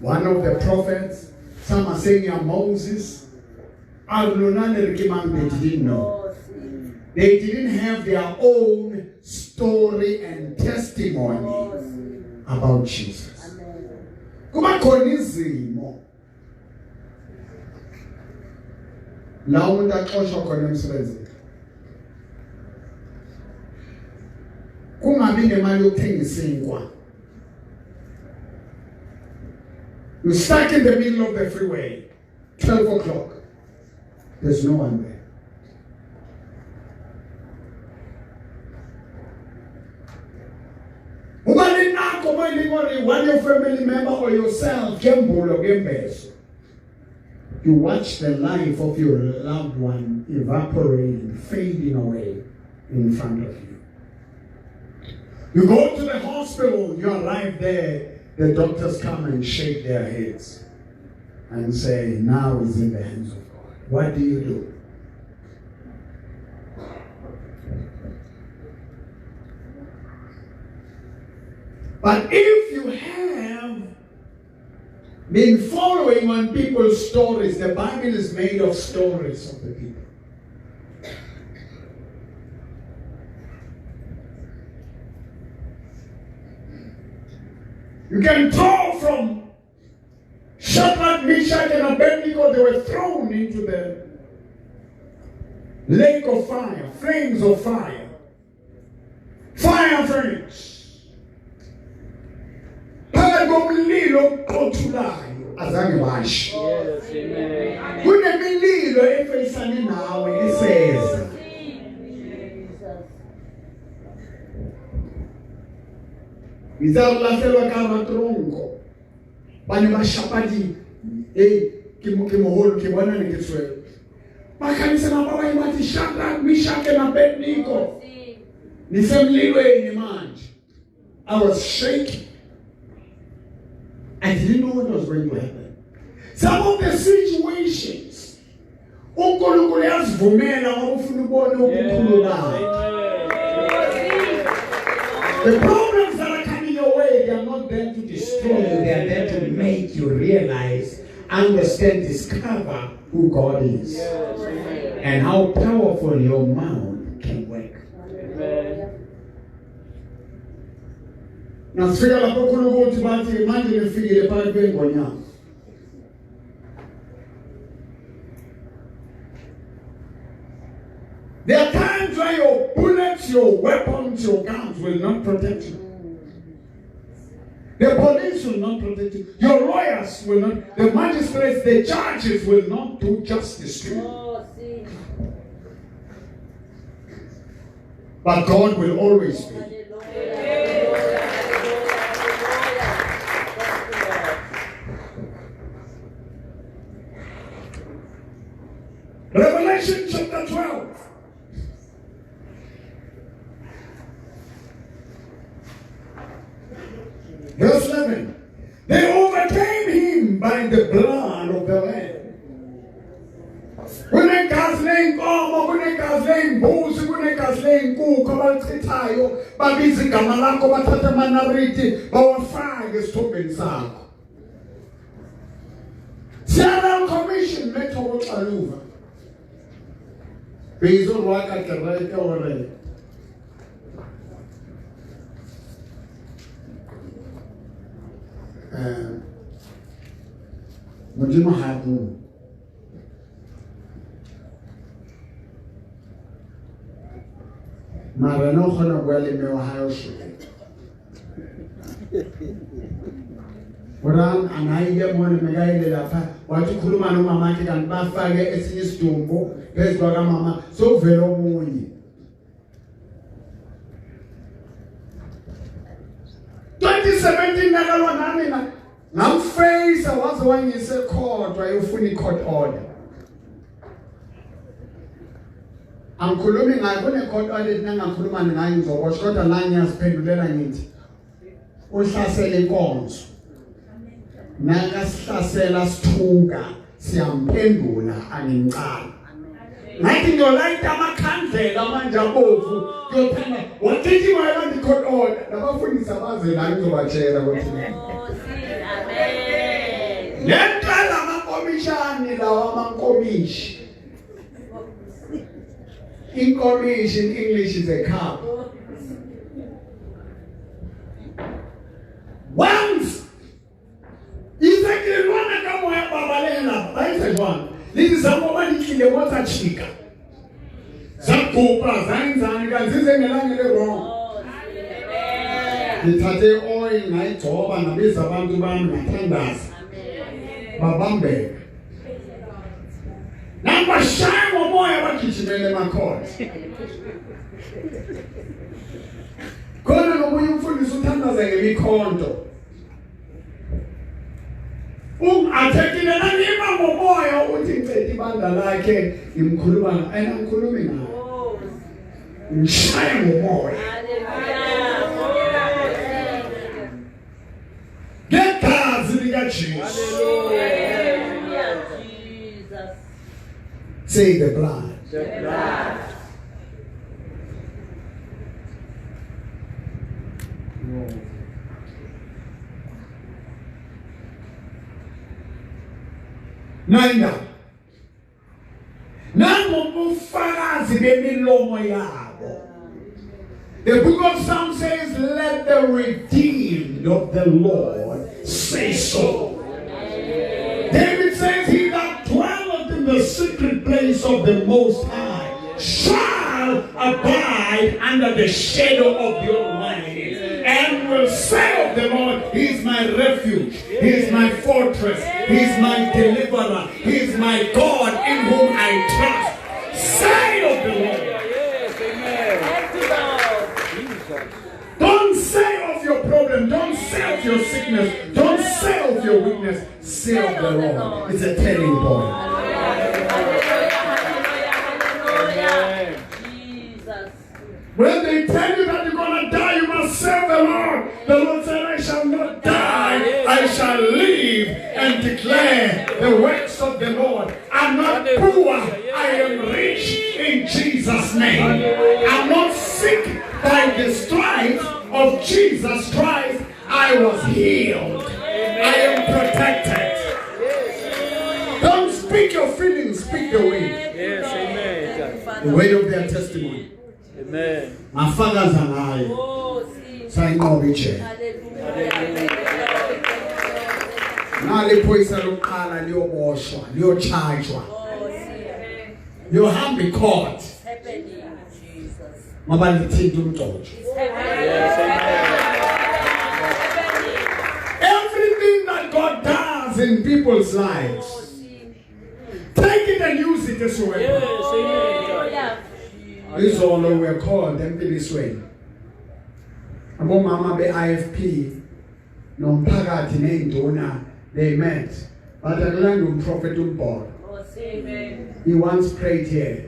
one of the prophets. Some are saying you are Moses. They didn't know. They didn't have their own story and testimony about Jesus. Kuba konizimo. Launda kosho konemsrezi. Kungabi nemali yokuthengisa ingwa. You're stuck in the middle of the freeway, 12 o'clock. There's no one there. One your family member or yourself, you watch the life of your loved one evaporating, fading away in front of you. You go to the hospital, you arrive there. The doctors come and shake their heads and say, now it's in the hands of God. What do you do? But if you have been following on people's stories, the Bible is made of stories of the people. You can draw from Shadrach, Meshach, and Abednego. They were thrown into the lake of fire, flames of fire, fire furnace. Azange basho. Kunemililo efeyisane nawe iseza. Izawulahlewa kama trongo. Bane bashapati kimoholo kibona ngitswe. Bakhalisa nababayi bathi Shadrach, Meshach and Abednego. Nisemlilweni manje. I was shaking. I didn't know what was going to happen. Some of the situations, the problems that are coming your way, they are not there to destroy you. They are there to make you realize, understand, discover who God is. And how powerful your mouth can work. Nafika lapho khona ukuthi bathi manje nifikile phakathi kwengonyama. There are times where your bullets, your weapons, your guns will not protect you. The police will not protect you. Your lawyers will not. The magistrates, the judges will not do justice to you. But God will always be. Revelation chapter 12. Verse 11. They overcame him by the blood of the Lamb. Kunegazi leyinkomo, kunegazi leyimbuzi, kunegazi leyinkukhu abalichithayo, babiza igama lakho, bathatha amanariti, bawafake esithombeni sakho. Siyala commission methoko xaluva. Bizo rwaka kereke ore. Modimo hapu. Mara no khona bua le mewa ha yo shile. Oran anayiye mona megayile lapha wathi khuluma nomama akhe kanti bafake esinye isidumbu phezulu ka mama so vele omunye. 2017 nakalwa nami na ngamface waze wangise court wayofuna i-court order. Angikhulumi ngayo kune-court order nangakhuluma ngayo ngizoboshwa kodwa la ngiyaziphendulela ngithi uhlasela inkonzo. Nakasihlasela sithuka siyamphendula angimcala. Ngathi ngiyolayita amakhandlela manje abovu kuyophela wathi wayela ndi-court order nabafundisi abaze la ngizobatshela ukuthi lentala amakomishani lawa amankomishi. Inkomishi in English is a cup. Once izakilwana kama ya babalela baise jwana lezi zamoma nikile wata chika zakupa zanzani kanzize ngelangele wrong. Ngithathe oil ngayigcoba nabiza abantu bami ngathandaza babambeka nabashaya ngomoya bagijimele emakhona. Khona nomunye umfundisi uthandaza ngemikhonto athekile nangima ngomoya uthi ngicela ibanda lakhe ngimkhuluma ayinamkhulumi ngayo ngishaya ngomoya ngegazi likaJesu. Say the blood. The blood. Nanga bufakazi bemilomo yabo. The book of Psalms says, let the redeemed of the Lord say so. David says, he that dwelleth in the secret place of the Most High shall abide under the shadow of the Almighty, and will say of the Lord, he is my refuge, he is my fortress, he is my deliverer, he is my God in whom I trust. Say of the Lord. Don't say of your problem, don't say of your sickness, don't say of your weakness, say of the Lord. It's a telling point. When they tell you that you're going to die, you must serve the Lord. The Lord said, I shall not die, I shall live and declare the works of the Lord. I'm not poor, I am rich in Jesus' name. I'm not sick by the stripes of Jesus Christ. I was healed. I am protected. Don't speak your feelings, speak the word. Yes, amen. The word of their testimony. Amen. Mafakaza ngayo. Sayinqoba ije. Naliphoyisa lokuqala liyoboshwa, liyochargewa. Liyohamba icourt. Ngoba lithinta umgcojo. Everything that God does in people's lives, take it and use it as well. Yes, amen. This is all we're called this way. Abomama be-IFP nomphakathi ney'nduna, they met. But akulanda prophet umbholo. He once prayed here.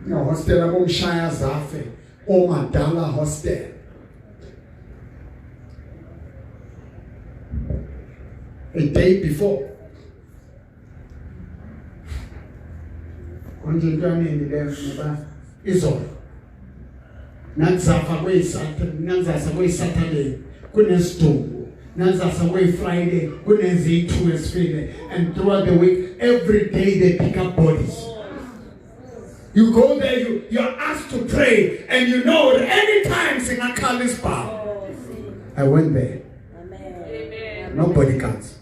No hostel abomshaya zafe, omadala hostel. A day before. Izolo nanzafa kweyisaturday kunesidumbu, nanzasa kweyi-Friday kunezithu esifile, and throughout the week every day they pick up bodies. You go there, you're asked to pray, and you know that anytime singakhala isibhamu. I went there. Nobody comes.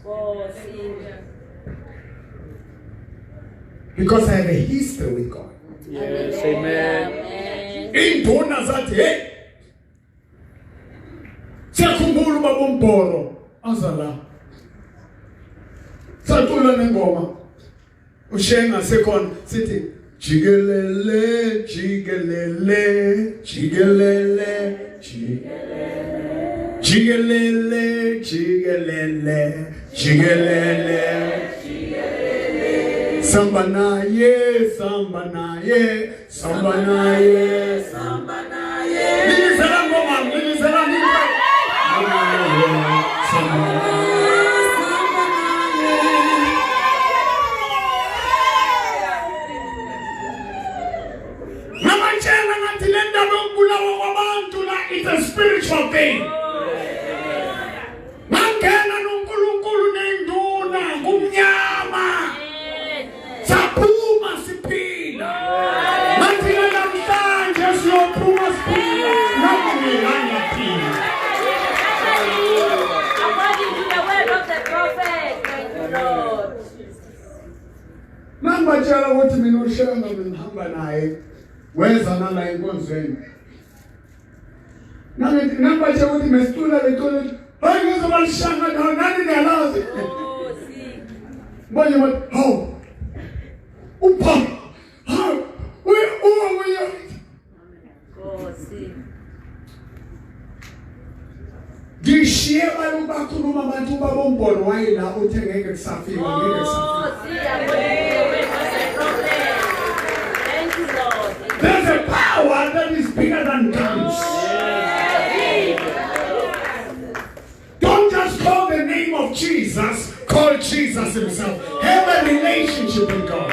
Because I have a history with God. Yes, amen. Induna zathi, hey, siyakhumbula ubaba umbholo azala. Sacula nengoma. Ushenga sekhona sithi jikelele jikelele jikelele jikelele jikelele jikelele samba naye samba naye samba naye samba naye nilizela ngoma nilizela nilizela samba namachela ngathi lenda lokubulawa kwabantu la, it's a spiritual thing. Mangena noNkulunkulu nenduna kumnyama saphuma siphila ngathi namhlanje siyophuma siphila nakumnyama phila. According to the word of the prophet, thank you, Lord. Nangibatshela ukuthi mina uShenga ngihamba naye weza nala enkonzweni. Nangibatshela ukuthi mesitula letole hayi ngizobalishanga nawo nani niyalazi. Bonye what how upha how we ngishiye balubakhuluma abantu babombolo wayela uthi ngeke kusafika ngeke kusafika. There's a power that is bigger than guns. Don't just call the name of Jesus, call Jesus himself. Have a relationship with God.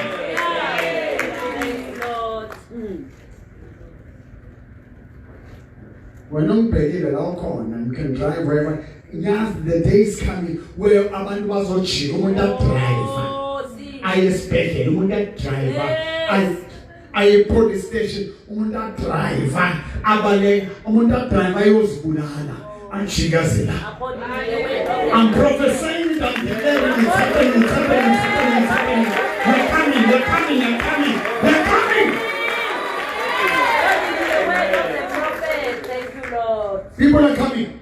When I'm ready, I'll call and you can drive wherever. Yes, the day is coming where abantu bazochika umuntu driver. I expect umuntu driver. I police station umuntu driver. Abale umuntu driver ayozibulala. Anchigazela. I'm prophesying that the devil is happening, it's happening, it's happening, it's happening. They're coming, they're coming, they're coming, they're coming. People are coming.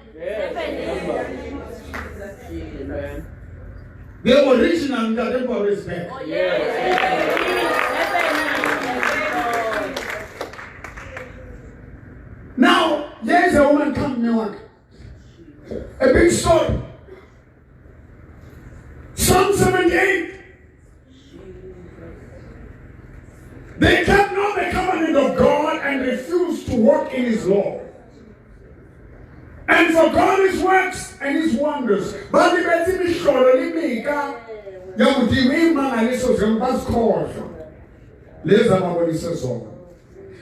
The original that they were respect. Now, there's a woman come Newark. A big story. Psalm 78. They kept not the covenant of God and refused to walk in his law. And forgot his works and his wonders. But the Betty surely make up.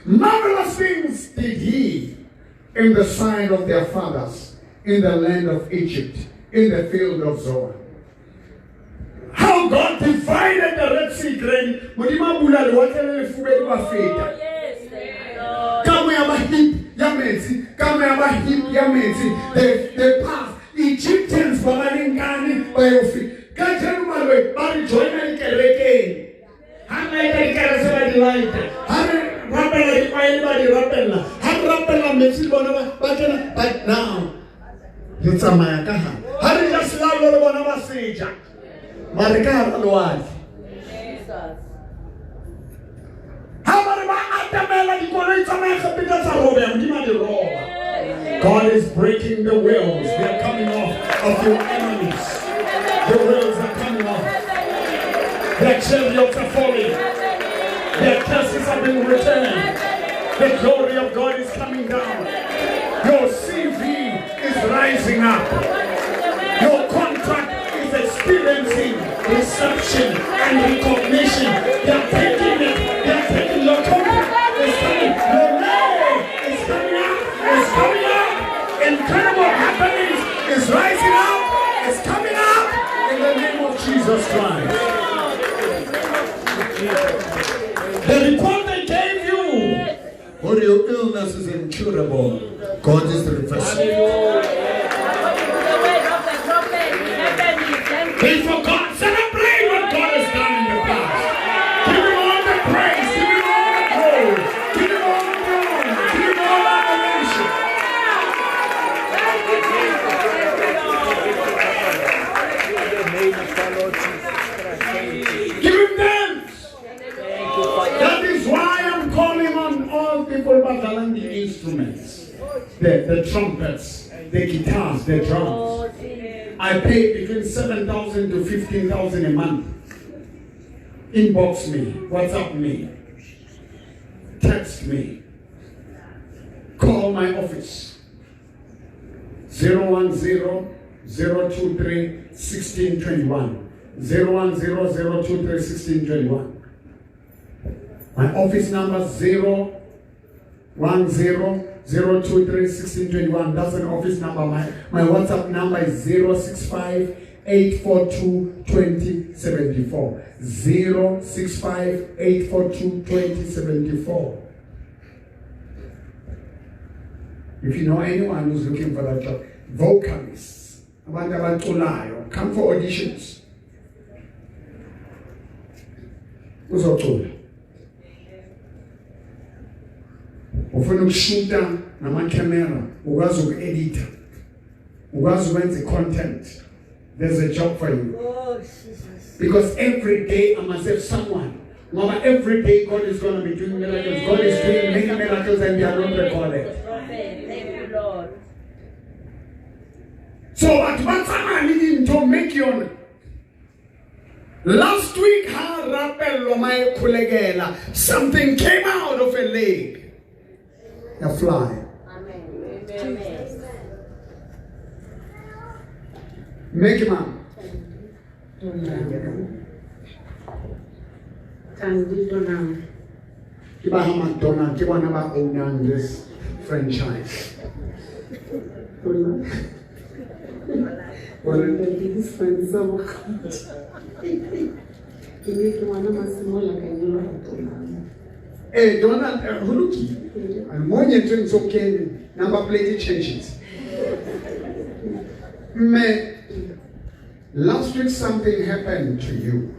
Marvelous things did he in the side of their fathers, in the land of Egypt, in the field of Zoan. How God divided the Red Sea grain. Modima bula le water le fube ba feta. Yes, thank you, Lord. Kama ya mahip ya mezi, kama ya mahip ya mezi. They passed. Egyptians babalingani bayofi. Kajenu malwe bari joina ikeleke. Hana ikeleke seba dilaita. Hana rappella di rappella. Hana rappella mezi bona ba. But now you tsamaya ka ha. Hana just la lo bona ba seja. Marika alwadi. Jesus. God is breaking the wheels. They are coming off of your enemies. The wheels are coming off. Their chariots are falling. Their curses are being returned. The glory of God is coming down. Your CV is rising up. Your contract is experiencing reception and recognition. They are taking it. They are taking your contract. It's coming. Your name is coming up. It's coming up. Incredible happenings is rising up. It's coming up in the name of Jesus Christ. The report they gave you, or your illness is incurable, God is reversing. Pray for God. Celebrate what God has done in the past. Give Him all the praise. Give Him all the glory. Give Him all the honor. Give Him all the adoration. In the name of our Lord Jesus Christ. Give Him thanks. That is why I'm calling on all people badalang the instruments, the trumpets, the guitars, the drums. I pay between 7,000 to 15,000 a month. Inbox me, WhatsApp me, text me, call my office 010-023-1621. 010-023-1621. My office number 010-023-1621. That's an office number. My WhatsApp number is 065-842-2074. 065-842-2074. If you know anyone who's looking for that job, vocalists, come for auditions. Uzocula. Ufuna ukushuta nama-camera, ukwazi uku-edita, ukwazi ukwenza content. There's a job for you. Oh, Jesus. Because every day I must have someone. Mama, every day God is going to be doing miracles. God is doing many miracles and they are not recorded. Thank you, Lord. So at one time I need to make you. Last week, something came out of a leg. A fly. Amen. Amen. Make him up. McDonald, give one about owning this franchise. Hey, Donald, Huluki. And more than drinks okay, number plate changes. Last week something happened to you.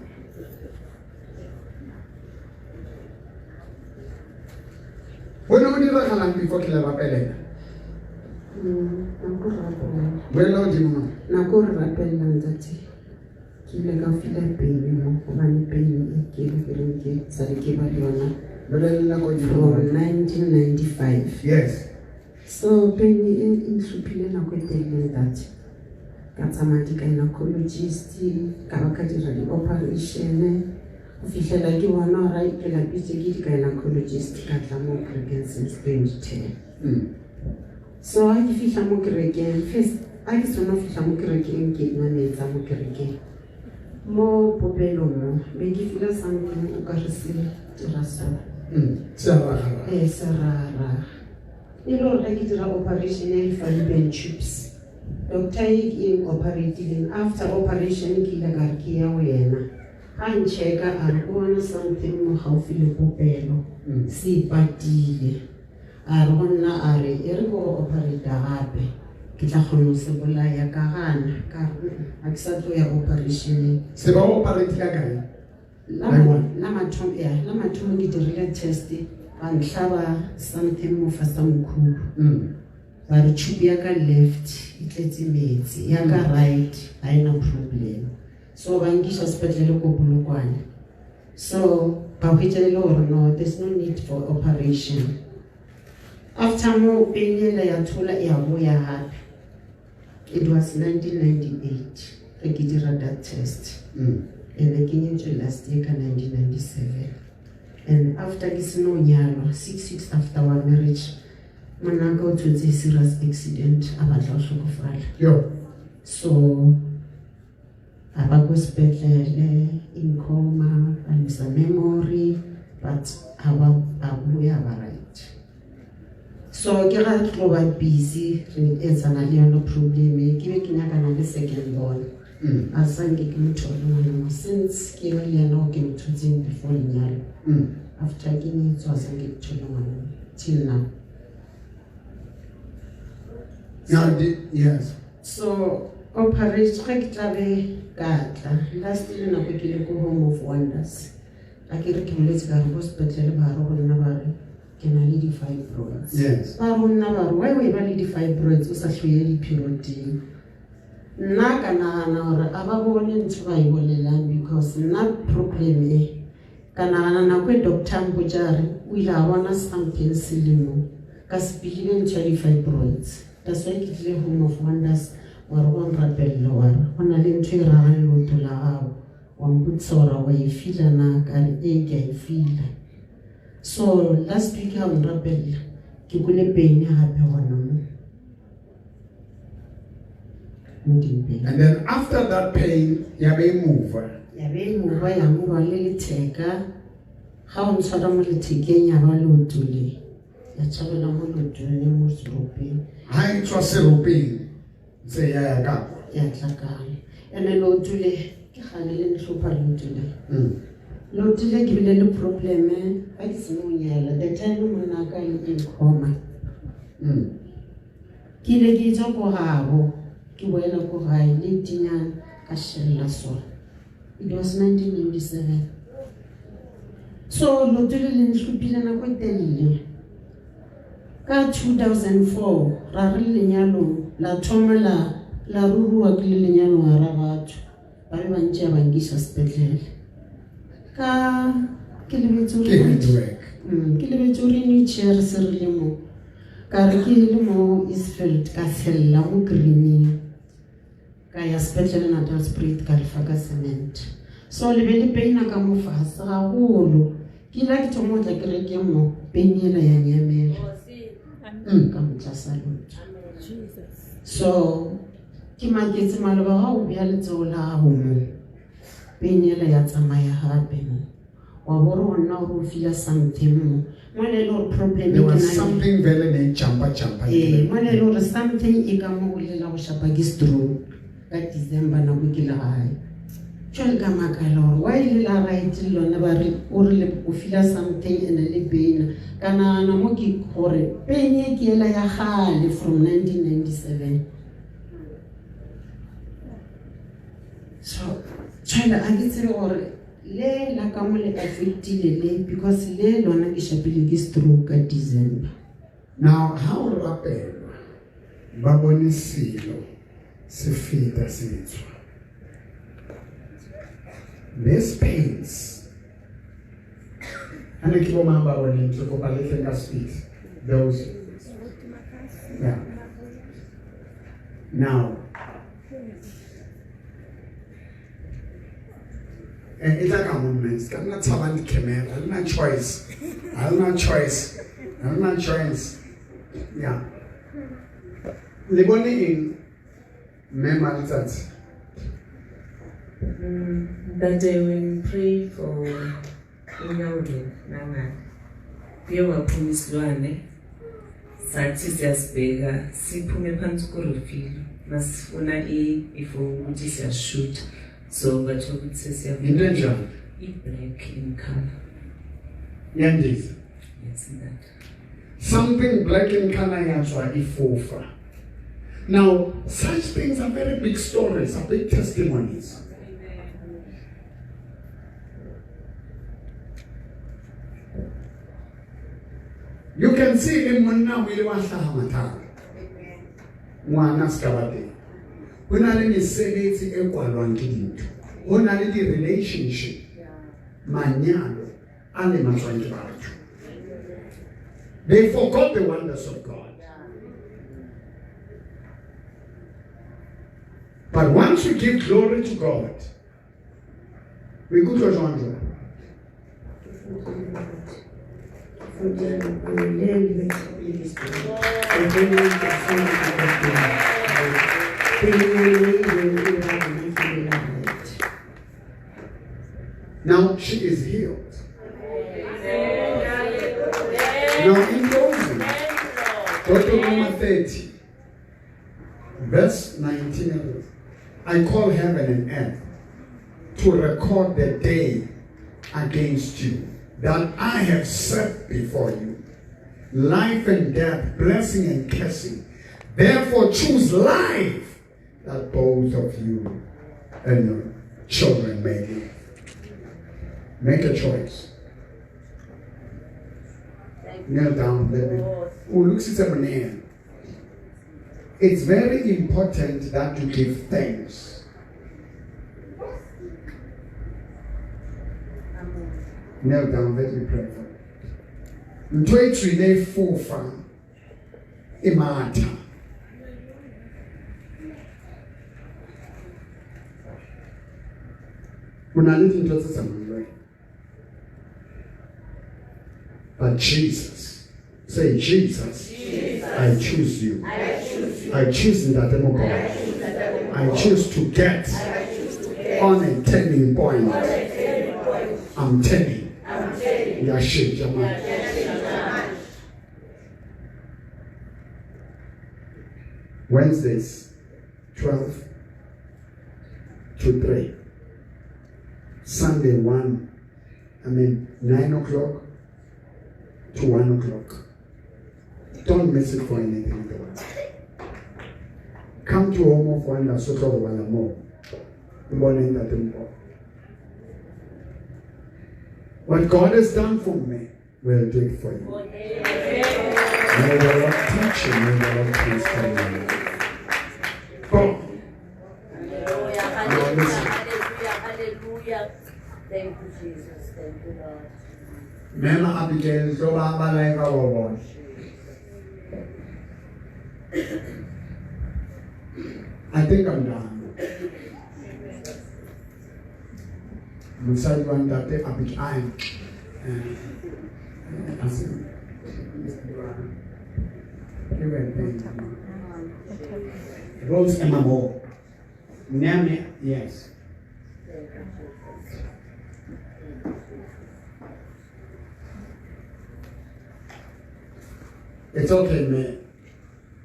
When you did that before Kilaba Pele? Well, do you know? From 1995. Yes. So penny in Supilena that Katsamati gynecologist, Kawakati operation, official like you are not right to like gynecologist, Katlamo since 2010. So I fish a mocker again. First, I just don't know if I'm again, get my mates a mocker again. More Popelomo, make you feel something, Ukarasi, Terrasso. Sarah. Sarah. ilo re ke dira operation ya fallopian tubes. Doctor e operating after operation ke ile ka re ke ya ho yena. Ha ncheka a re bona something mo haufi le popelo. Si patile. A re bona a re e re go operate gape. Ke tla kgona se bolaya ka gana ka a ke sa tlo ya operation. Se ba operate ka kae? La mathomo ke dirile test ba nhlaba something mo fa sa mkhulu. Ba re tube ya ka left e tletse metsi ya ka right ha ina problem. So ba ngisha sepetlele ko Polokwane. So ba hwetjele hore no, there's no need for operation. After mo penela ya thola ya boya hape. It was 1998 I did that test. And I came into last year in 1997. And after this no nyalo, 6 weeks after our marriage, manaka o thotse a serious accident abatla hlokofala. Yo. So aba go sepetlele in coma, and lose memory, but abuya ba right. So ke ga ke ba busy re etsana le no problem ke be ke nyaka na le second born. Asange ke mtholo ngwana since ke le yena o ke mthutseng before nyalo. After ke ni tswa sange ke tholo ngwana till now. Yes. So operation ke tlabe katla last year na go ke le ko Home of Wonders. A ke re ke boletse ka hospital ba re gonna ba re ke na le di fibroids. Yes. Ba rona ba re why we ba le di fibroids o sa hloye di period. Nna ka nagana gore a ba bone ntho ba e bolelang because nna problem e ka nagana nako e Dr. Mbojare o ile a bona something selemo ka sepilile ntho ya di fibroids. That's why ke tlile Home of Wonders wa re wa nrapella wa re go na le ntho e ragang leoto la gago wa mpotsa gore wa e fila na ka re e ke a e fila. So last week ha o nrapella ke kule pain gape gona mo. And then after that pain, ya be move. Ya be move ya mo le letheka ga o ntshwara mo lethekeng ya ba leotole ya tshabela mo leotole mo seropeng. Ha e tswa seropeng se ya ka ya tlakana ene leotole ke gane le ntlhopha leotole. Leotole ke bile le problem a ke se mo nyela the time mona ka in coma. Ke le ke tswa go gabo ke boela go gae le tinyana ka shella so. It was 1997. So leotole le ntlhopile nako e telele. Ka 2004 ra re lenyalo la thoma la rurua ke lenyalo ga batho ba be bantse ba ngisa sepetlele ka ke lebetse gore ni chair se re le mo ka re ke le mo Eastfield ka sella mo greening ka ya sepetlele na Dalspruit ka lefa ka cement. So le be le peina ka mo fase ga golo ke la ke thomo tla ke re ke mo penela ya nyamela. So ke maketse maloba ga o bya letsego la gago mo penela ya tsamaya gape mo wa bore gonna gore o fila something mo le le problem there was something very named champa mo le le something e ka mo lela go shapa ke stroke ka December na go ke la gae tshwele ka makala gore wa ile la right lona ba re o re le o fila something ene le pain kana na mo ke gore pain e ke ela ya gale from 1997. So tshwele a ke tsere gore le la ka mo le affectile le because le lona ke shapile ke stroke ka December. Now how rapelwa ba bone selo se feta setso. These pains. And I keep on my when you took up a little speak. Those. Yeah. Now. It's like a moment. I'm not having the camera. I'm not choice. Yeah. Leboni in memory that. That day when we pray for Nyaude, Nanga, we were promised one. sathi siyasibheka siphume phansi kurefile masifuna ifo ukuthi siyashoot so batho ukuthi sesiyavula Into enjani? i-black in color. Yandiza. Yes, that. Something black in color yatswa ifofa. Now, such things are very big stories, are big testimonies. You can see in Monna William Mwana Skabate. When I let say it's equal one to when I let the relationship, Manyano, and the Matrank. They forgot the wonders of God. But once we give glory to God, we go to a genre. Now she is healed. Now in closing, Deuteronomy 30, verse 19, I call heaven and earth to record the day against you that I have set before you, life and death, blessing and cursing. Therefore choose life, that both of you and your children may live. Make a choice. Kneel down, let me. Who looks at someone here? It's very important that you give thanks. Kneel down, let me pray for you. Ntwe day 4 farm. Imata. When I live in Texas, but Jesus, say Jesus, I choose you. I choose in that demo God. I choose to get on a turning point. I'm turning. Yashir Jamal. Wednesdays, 12 to 3. Sunday, 9 o'clock to 1 o'clock. Don't miss it for anything in the world. Come to Home of Wonder, so called one more. What God has done for me, will do it for you. May the Lord teach you, may the Lord transform you. Go. Hallelujah. Thank you, Jesus. Thank you, Lord. Mema Abigail, so Baba like our boy. I think I'm done. I'm sorry, one that they Abigail. Rose MMO. Name, yes. It's okay, man.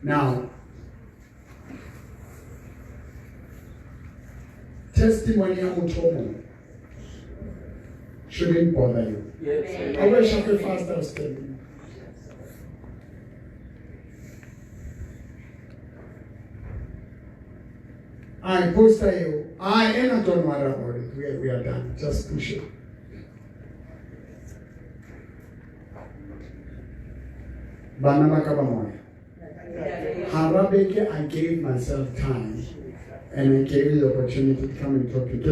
Now, testimony of Mutomo shouldn't bother you. Yes. I wish I could fast I was telling you. I post you. I ain't don't worry about it. We are done. Just push it. Harabeke, I gave myself time and I gave you the opportunity to come and talk to you.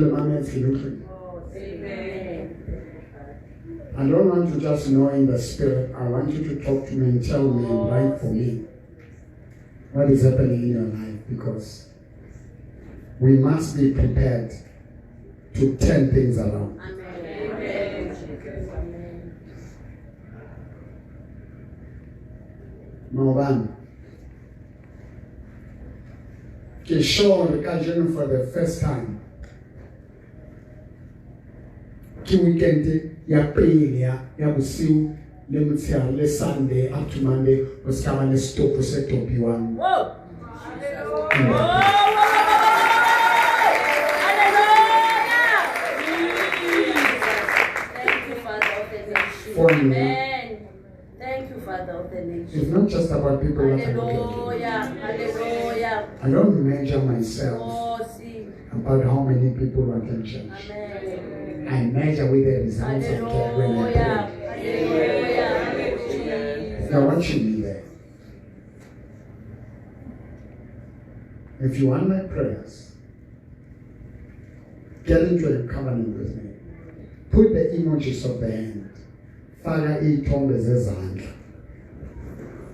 I don't want to just know in the spirit. I want you to talk to me and tell me and write for me what is happening in your life, because we must be prepared to turn things around. Maubani. Kishore Kajun for the first time. Ki weekend ya pili ya busiu le motshehare le Sunday up to Monday o ska ba le stop se topiwang. Whoa. For me, Amen. Thank you, Father of the nation. it's not just about people that are looking. Hallelujah. Hallelujah. I don't measure myself Oh, see. about how many people attend church. Amen. I measure with the results I get when I Hallelujah. pray. Hallelujah. You're watching me there. If you want my prayers, get into a covenant with me. Put the emojis of the hand. Faka iy'thombe zezandla.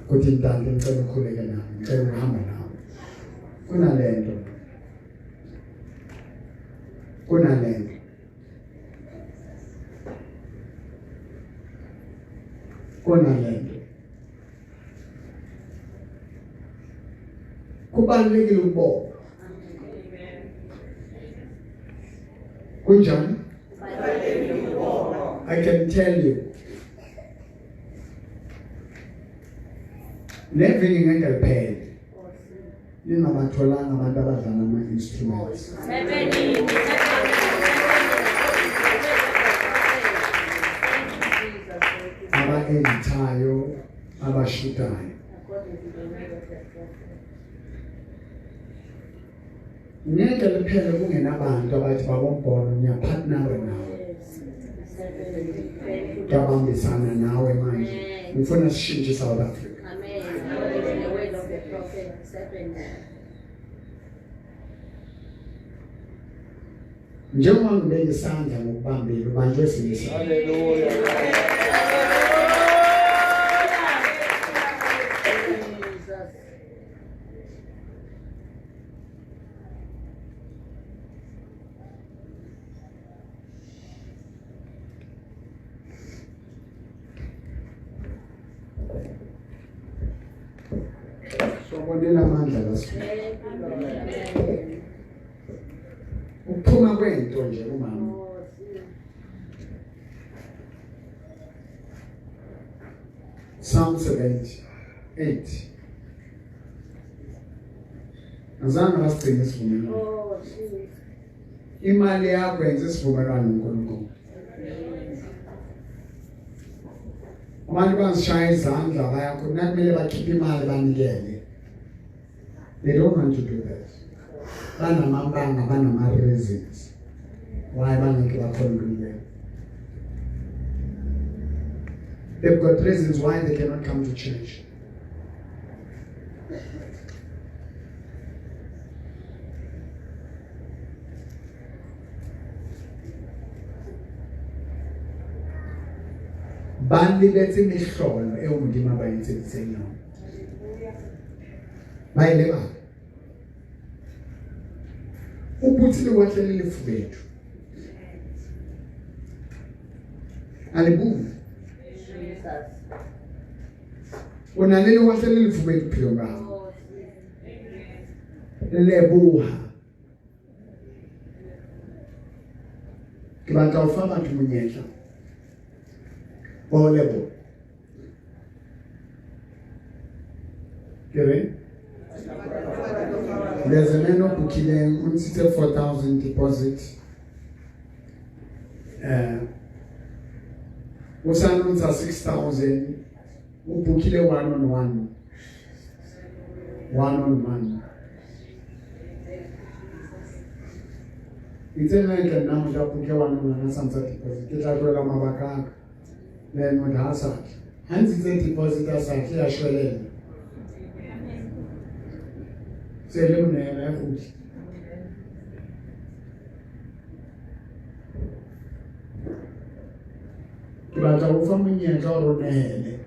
Kuthi ntante ngicela ukhuleke nami, ngicela ukuhamba nawe. Kunalento. Kubalulekile ukubonga. Kunjani? I can tell you. Neviki ngeke liphele. Ningabatholanga abantu abadlala ama-instruments. Aba-edithayo, abashutayo. Ngeke liphele kungenabantu abathi babombona ngiyapartnera nawe. Ngiyabambisana nawe manje. Ngifuna sishintshe South Africa. Amen. The word of the prophet. Njengoba ngibeka isandla ngokubambile ubanjwe esinye isandla. Hallelujah. Sobonela amandla kaSipho. Uphuma kwento nje umama. Psalm 78. Azange basigcine isivumelwano. Imali yakho yenza isivumelwano noNkulunkulu. Abantu bazishaya izandla bayakhona kumele bakhiphe imali banikele. They don't want to do that. Banamabanga, banama-reasons why bangeke bakhona ukunikela. They've got reasons why they cannot come to church. Bani bethe imihlolo eyomndima bayithethisela. Bayileba. Ubuthi lokwahlelele ifubethu. Alibuve. Unalele wahlelele ifubethu philo ngakho. Lebuha. Kibatla ufa abantu munyehla. Olebo. Kere? There's a man who booked unseated 4,000 deposit. Usanunza 6,000. Who booked 1-on-1. 1-on-1. It's a man that now we have booked 1-on-1 deposit. It's a girl mabaka. Then what has that? Hands is a deposit as a clear shell. Say, live in a food. But I will find me a door on the head.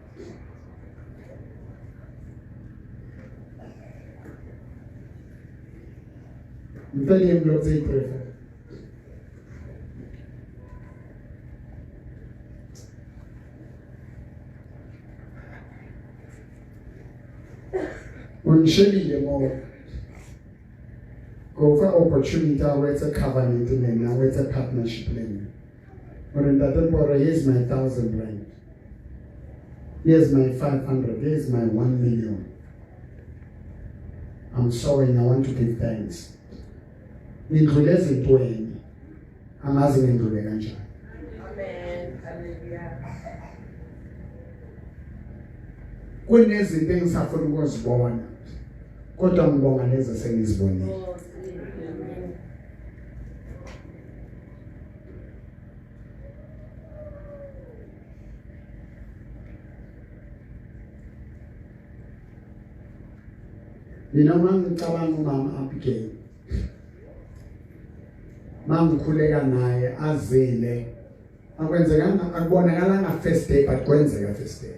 You tell him what they prefer. Unishelile more. Go for opportunity where it's a covenant and where it's a partnership. When that for is my 1,000 rand. Here's my 500. Here's my 1 million. I'm sowing. I want to give thanks. Ngidlule ezintweni. Angazi ngidlule kanjani. Amen. Hallelujah. Kunezinto engisafuna ukuzibona. Kodwa ngibonga lezi esengizibonile. Oh, amen. Mina mangicabanga umama Abigail. Mangikhuleka naye azile. Akwenzekanga akubonakalanga first day but kwenzeka first day.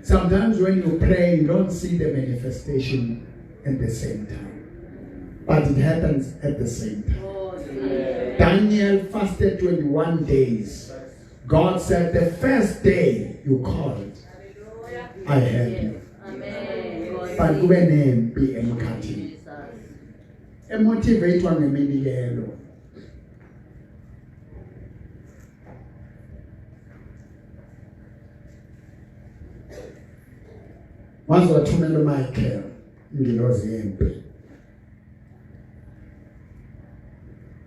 Sometimes when you pray you don't see the manifestation at the same time. But it happens at the same time. Oh, amen. Daniel fasted 21 days. God said the first day you called, I heard you. Amen. But kube nempi emkhathini. Jesus. Emotivate ngeminikelo. Wazothumela uMichael ngilozi yempi.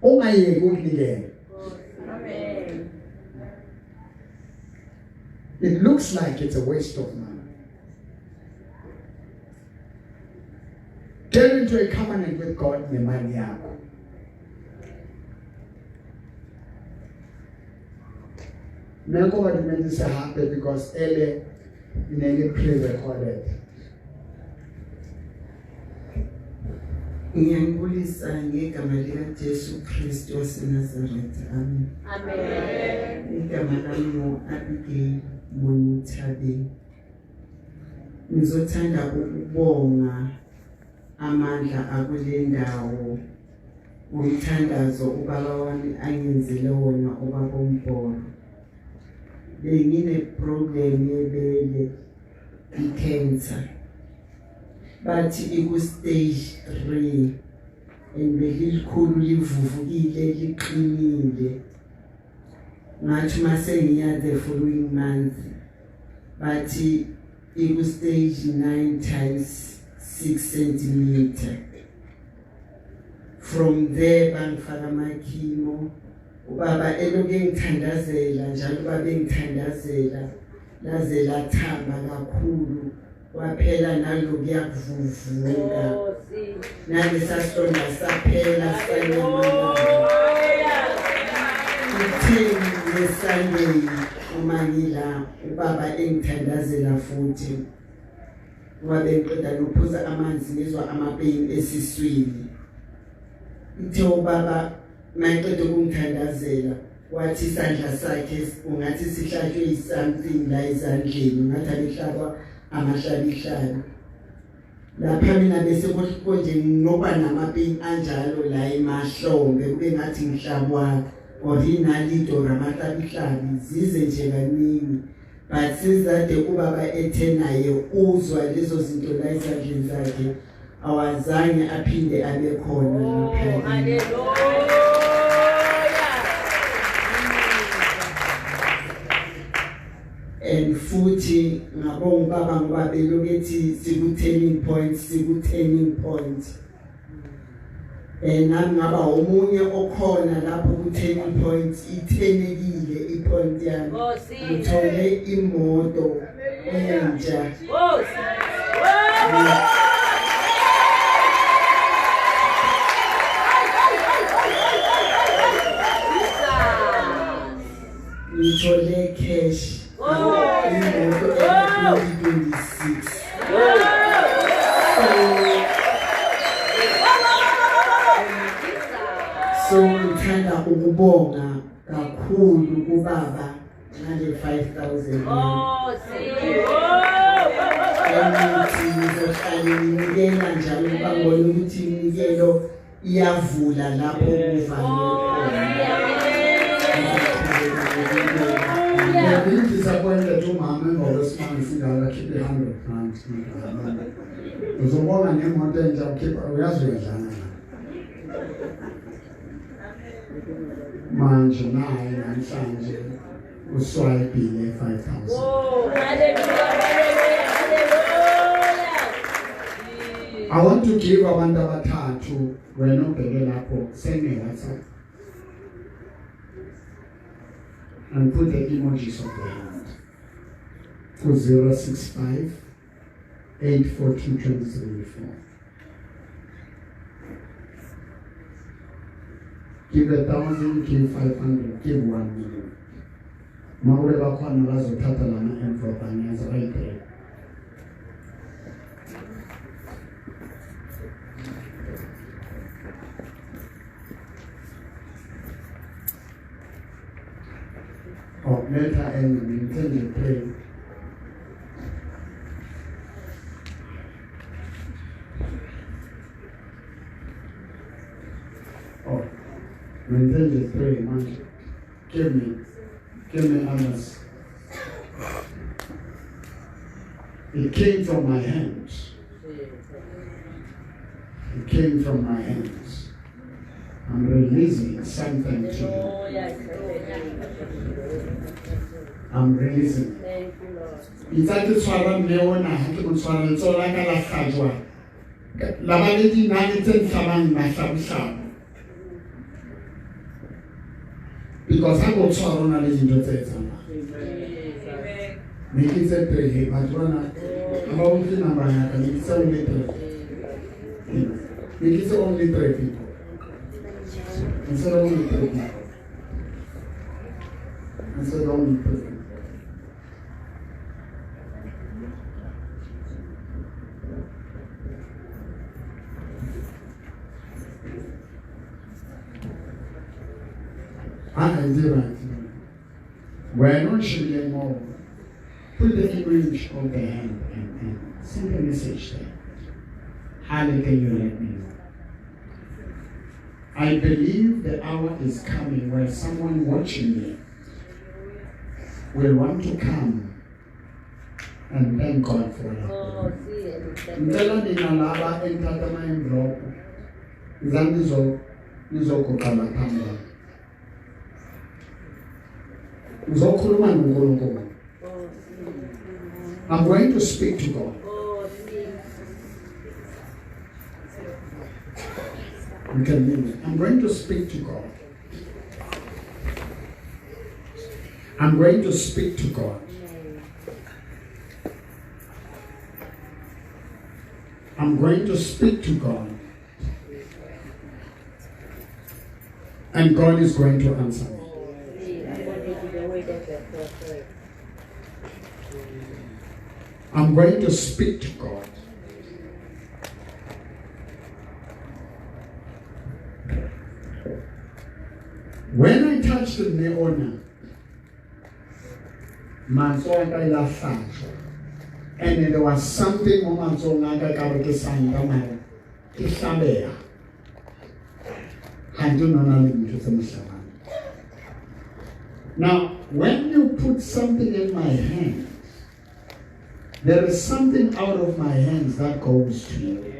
Ungayeki ukunikela. Amen. It looks like it's a waste of money. Get into a covenant with God nemali yakho. Nako badumeni sihambe because ele inele pre-recorded. Ngiyangibulisa ngegama lika Jesu Kristu waseNazaretha. Amen. Amen. Igama lami Abigail Monithabe. Ngizothanda ukubonga amandla akule ndawo. Umthandazo ubaba wami angenzile wona ubaba uMbholo. Bengine problem yebele i-cancer. Bathi iku stage 3 and belikhulu livuvukile liqinile. Ngathi mase ngiya the following month bathi iku stage 9 times 6 centimeter. From there bangifaka amakhimo. Ubaba eloke ngithandazela njalo babe ngithandazela laze lathamba kakhulu. Waphela nalokuya kuvuvuka. Oh, see. Nalesasonda saphela sanyamalanga. Uthini leSunday uma ngila ubaba engithandazela futhi. Wabe ngiqeda nophuza amanzi ngizwa amapain esiswini. Uthe ubaba maqeda ukungithandazela wathi isandla sakhe ungathi sihlahlwe isomething la ezandleni ngathi alihlaba amahlabihlalo. Lapha mina bese konje ngoba namapain anjalo la emahlombe kube ngathi ngihlabwa or inalido ramahlabihlalo zize nje kaningi. But sizade ubaba ethe naye uzwa lezo zinto la ezandleni zakhe awazange aphinde abe khona Oh, lapha. hallelujah. And futhi ngabonga baba ngoba belokethi siku turning point. Nami ngaba omunye okhona lapho ku turning point ithenekile ipoint yami. Oh, see. Ngithole imoto entsha. Oh, Ngithole cash. Imoto e-2026. So ngithanda ukubonga kakhulu kubaba ngale 5,000. oh, see. Ukuthi ngizohlala nginikela njalo bangona ukuthi inikelo iyavula lapho kuvale khona. Yeah, we disappointed umama ngowesimanje singala khiphe 100 francs. Uzobona ngemoto entsha ukhipha uyazuyadlana. Manje naye namhlanje uswayipile 5,000. Oh, hallelujah, hallelujah, hallelujah. I want to give abantu abathathu wena ubheke lapho send me WhatsApp and put the emojis of the hand to 065 842 2034. Give 1,000, give 500, give 1 million. Mawule bakhona bazothatha lama envelope anyaza bayibheke. Oh, later and intend to pray. Oh, intend to pray, man. Give me others. It came from my hands. It came from my hands. I'm releasing something to you. I'm releasing. Thank you, Lord. It's like it's what I'm doing. I have to control it. So like I like Kajwa. Labaliti Nanitan Saman Mashabisham. Because I go to Arona Legend to say something. Make it a pray, but one I'm only number I can make so many three. Make it only 3 people. Instead of only 3 people. Instead of only 3 people. I did right. We're not shooting more. Put the image of the hand and send a message there. How can you let me know? I believe the hour is coming where someone watching me will want to come and thank God for it. Oh, see it. Ngicela nina laba enthatha ama-envelope nizoguqala phambi kwami. Ngizokhuluma noNkulunkulu. I'm going to speak to God. Oh, see. You can leave it. I'm going to speak to God. I'm going to speak to God. I'm going to speak to God. And God is going to answer me. I'm going to speak to God. When I touched the neona, and there was something now, when you put something in my hand, there is something out of my hands that goes to you.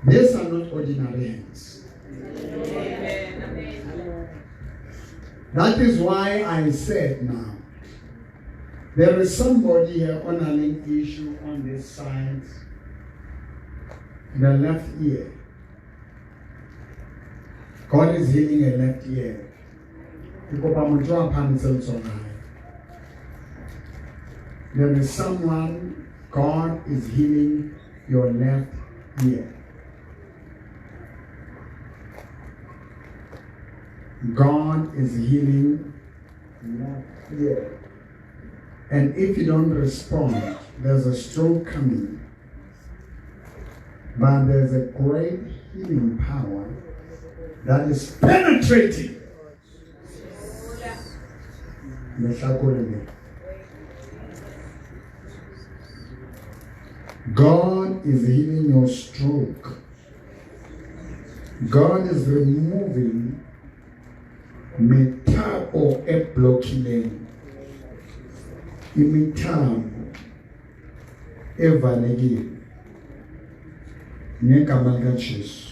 These are not ordinary hands. That is why I said now, there is somebody here on a link issue on this side, the left ear. God is healing a left ear. There is someone, God is healing your left ear. God is healing left ear. And if you don't respond, there's a stroke coming. But there's a great healing power that is penetrating. God is healing your stroke. God is removing metal blocking imithambo evalekile ngegama likaJesu.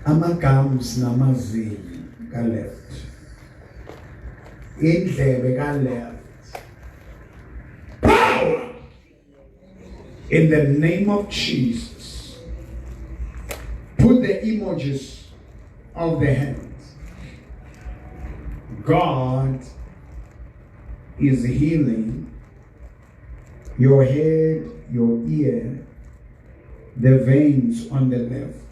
Amagums namazili ka left. Indlebe ka left. Power in the name of Jesus. Put the emojis of the hands. God is healing your head, your ear, the veins on the left.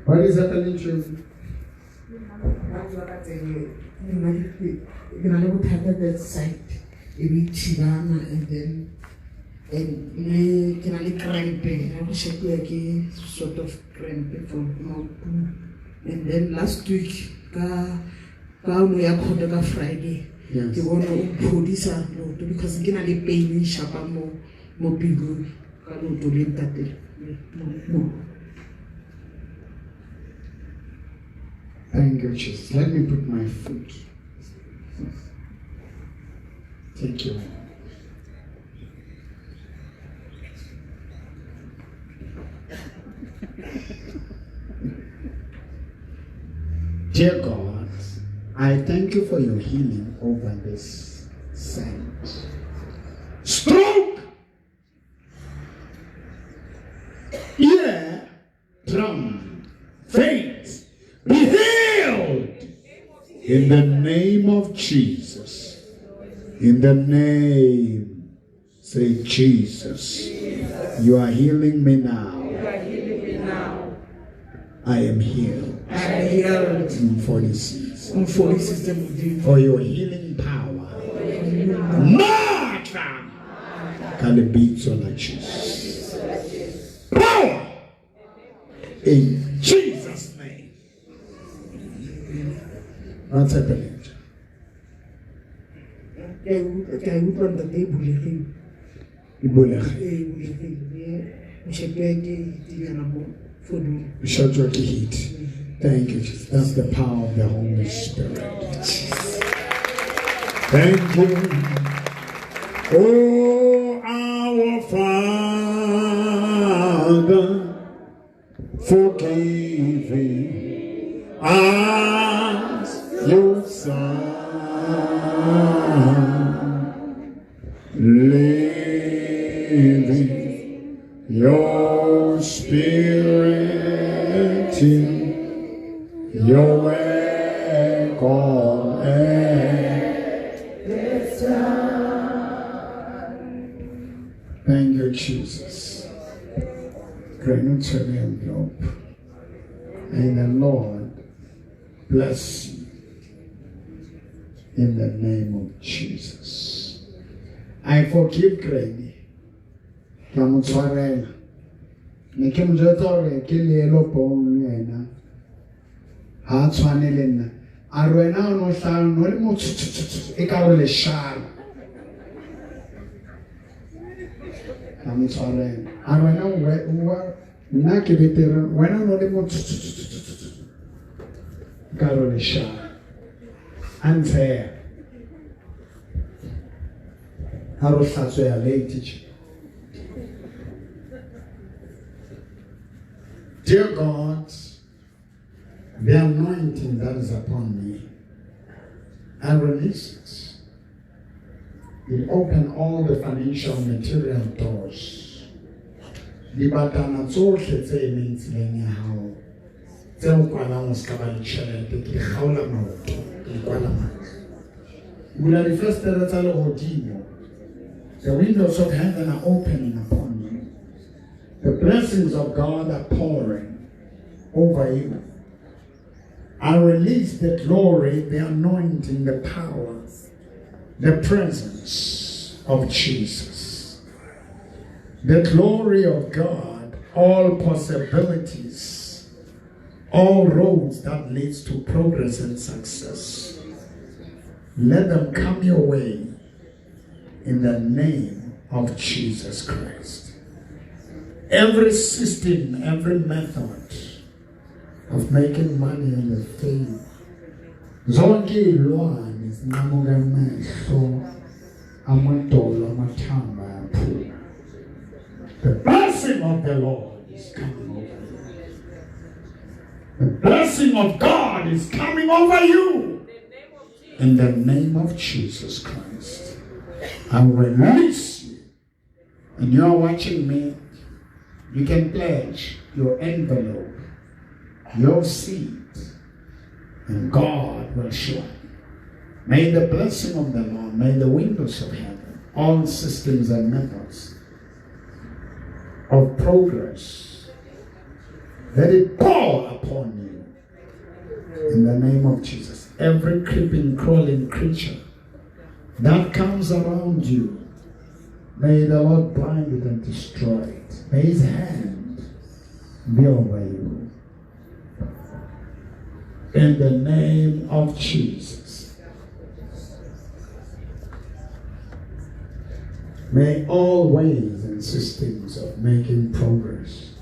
What is happening to you? That side, and then cramping, sort of cramping and then last week, Friday, you want to produce a lot because you can only pay me sharp more people to live that day. Thank you, Jesus. Let me put my foot. Thank you. Dear God, I thank you for your healing over this site. Stroke! Ear, drum, faith, be healed in the name of Jesus. In the name, say Jesus. You are healing me now. I am healed. For your healing power. Martha! Can it be so like Jesus? Power! In Jesus' name. What's happening? Shut your heat. Thank you, Jesus. That's the power of the Holy Spirit. Thank you. Oh, our Father, forgiving as your Son, living your Spirit in your work on earth. Thank you, Jesus. Great to envelope. And the Lord bless you in the name of Jesus. I forgive Grady. Kamutswarela. Nikimjotore kilelo pona. Ha tshwanele nna. A rwena no hlalo no le motho e ka go le shalo. Kamutswarela. A rwena wa nna ke betere wena no le motho ka go le shalo. Unfair. How do you late? Dear God, the anointing that is upon me, I release it. It open all the financial material doors. The batana tsohle tse mentseng ya hao. Tse o kwalang o ska ba le tjhelete ke kgaola maoto ke kwala mane. Bula di festere tsa lehodimo. The windows of heaven are opening upon you. The blessings of God are pouring over you. I release the glory, the anointing, the power, the presence of Jesus. The glory of God, all possibilities, all roads that leads to progress and success. Let them come your way in the name of Jesus Christ. Every system, every method of making money in the faith, zonke iy'lwane zinqamuka amehlo, amadolo, amathamba ayaphuma. The blessing of the Lord is coming over you. The blessing of God is coming over you. In the name of Jesus Christ, I release you. And you are watching me. You can pledge your envelope, your seed, and God will show. May the blessing of the Lord, may the windows of heaven, all systems and methods of progress, let it pour upon you. In the name of Jesus. Every creeping, crawling creature that comes around you, may the Lord blind it and destroy it. May His hand be over you. In the name of Jesus. May all ways and systems of making progress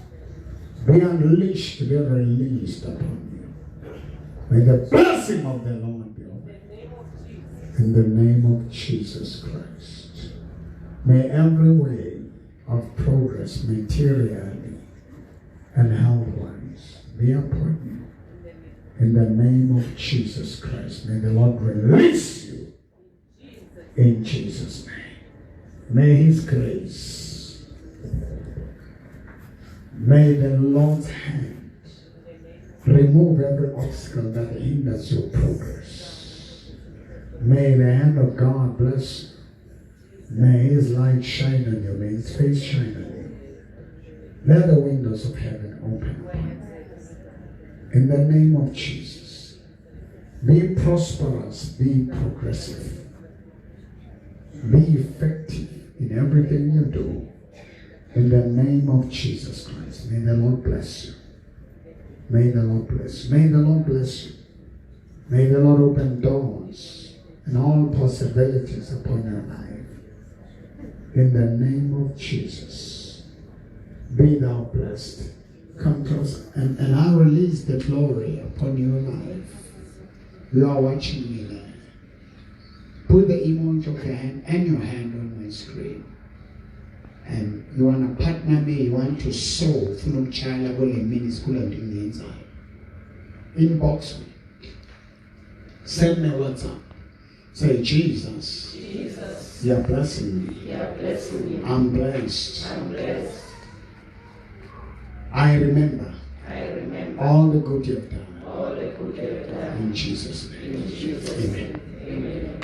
be unleashed, be released upon you. May the blessing of the Lord be over you. In the name of Jesus Christ. May every way of progress, materially and health-wise, be upon you. In the name of Jesus Christ. May the Lord release you. In Jesus' name. May His grace, may the Lord's hand remove every obstacle that hinders your progress. May the hand of God bless you. May His light shine on you. May His face shine on you. Let the windows of heaven open upon you. In the name of Jesus, be prosperous, be progressive, be effective in everything you do. In the name of Jesus Christ. May the Lord bless you. May the Lord bless you. May the Lord bless you. May the Lord open doors and all possibilities upon your life. In the name of Jesus. Be thou blessed. Come close. And I release the glory upon your life. You are watching me now. Put the emoji of your hand and your hand on my screen. And you want to partner me, you want to sow from child school and in the inside. Inbox me. Send me WhatsApp. Say, Jesus, you are blessing me. I'm blessed. I remember all the good you have done. In Jesus' name. Amen.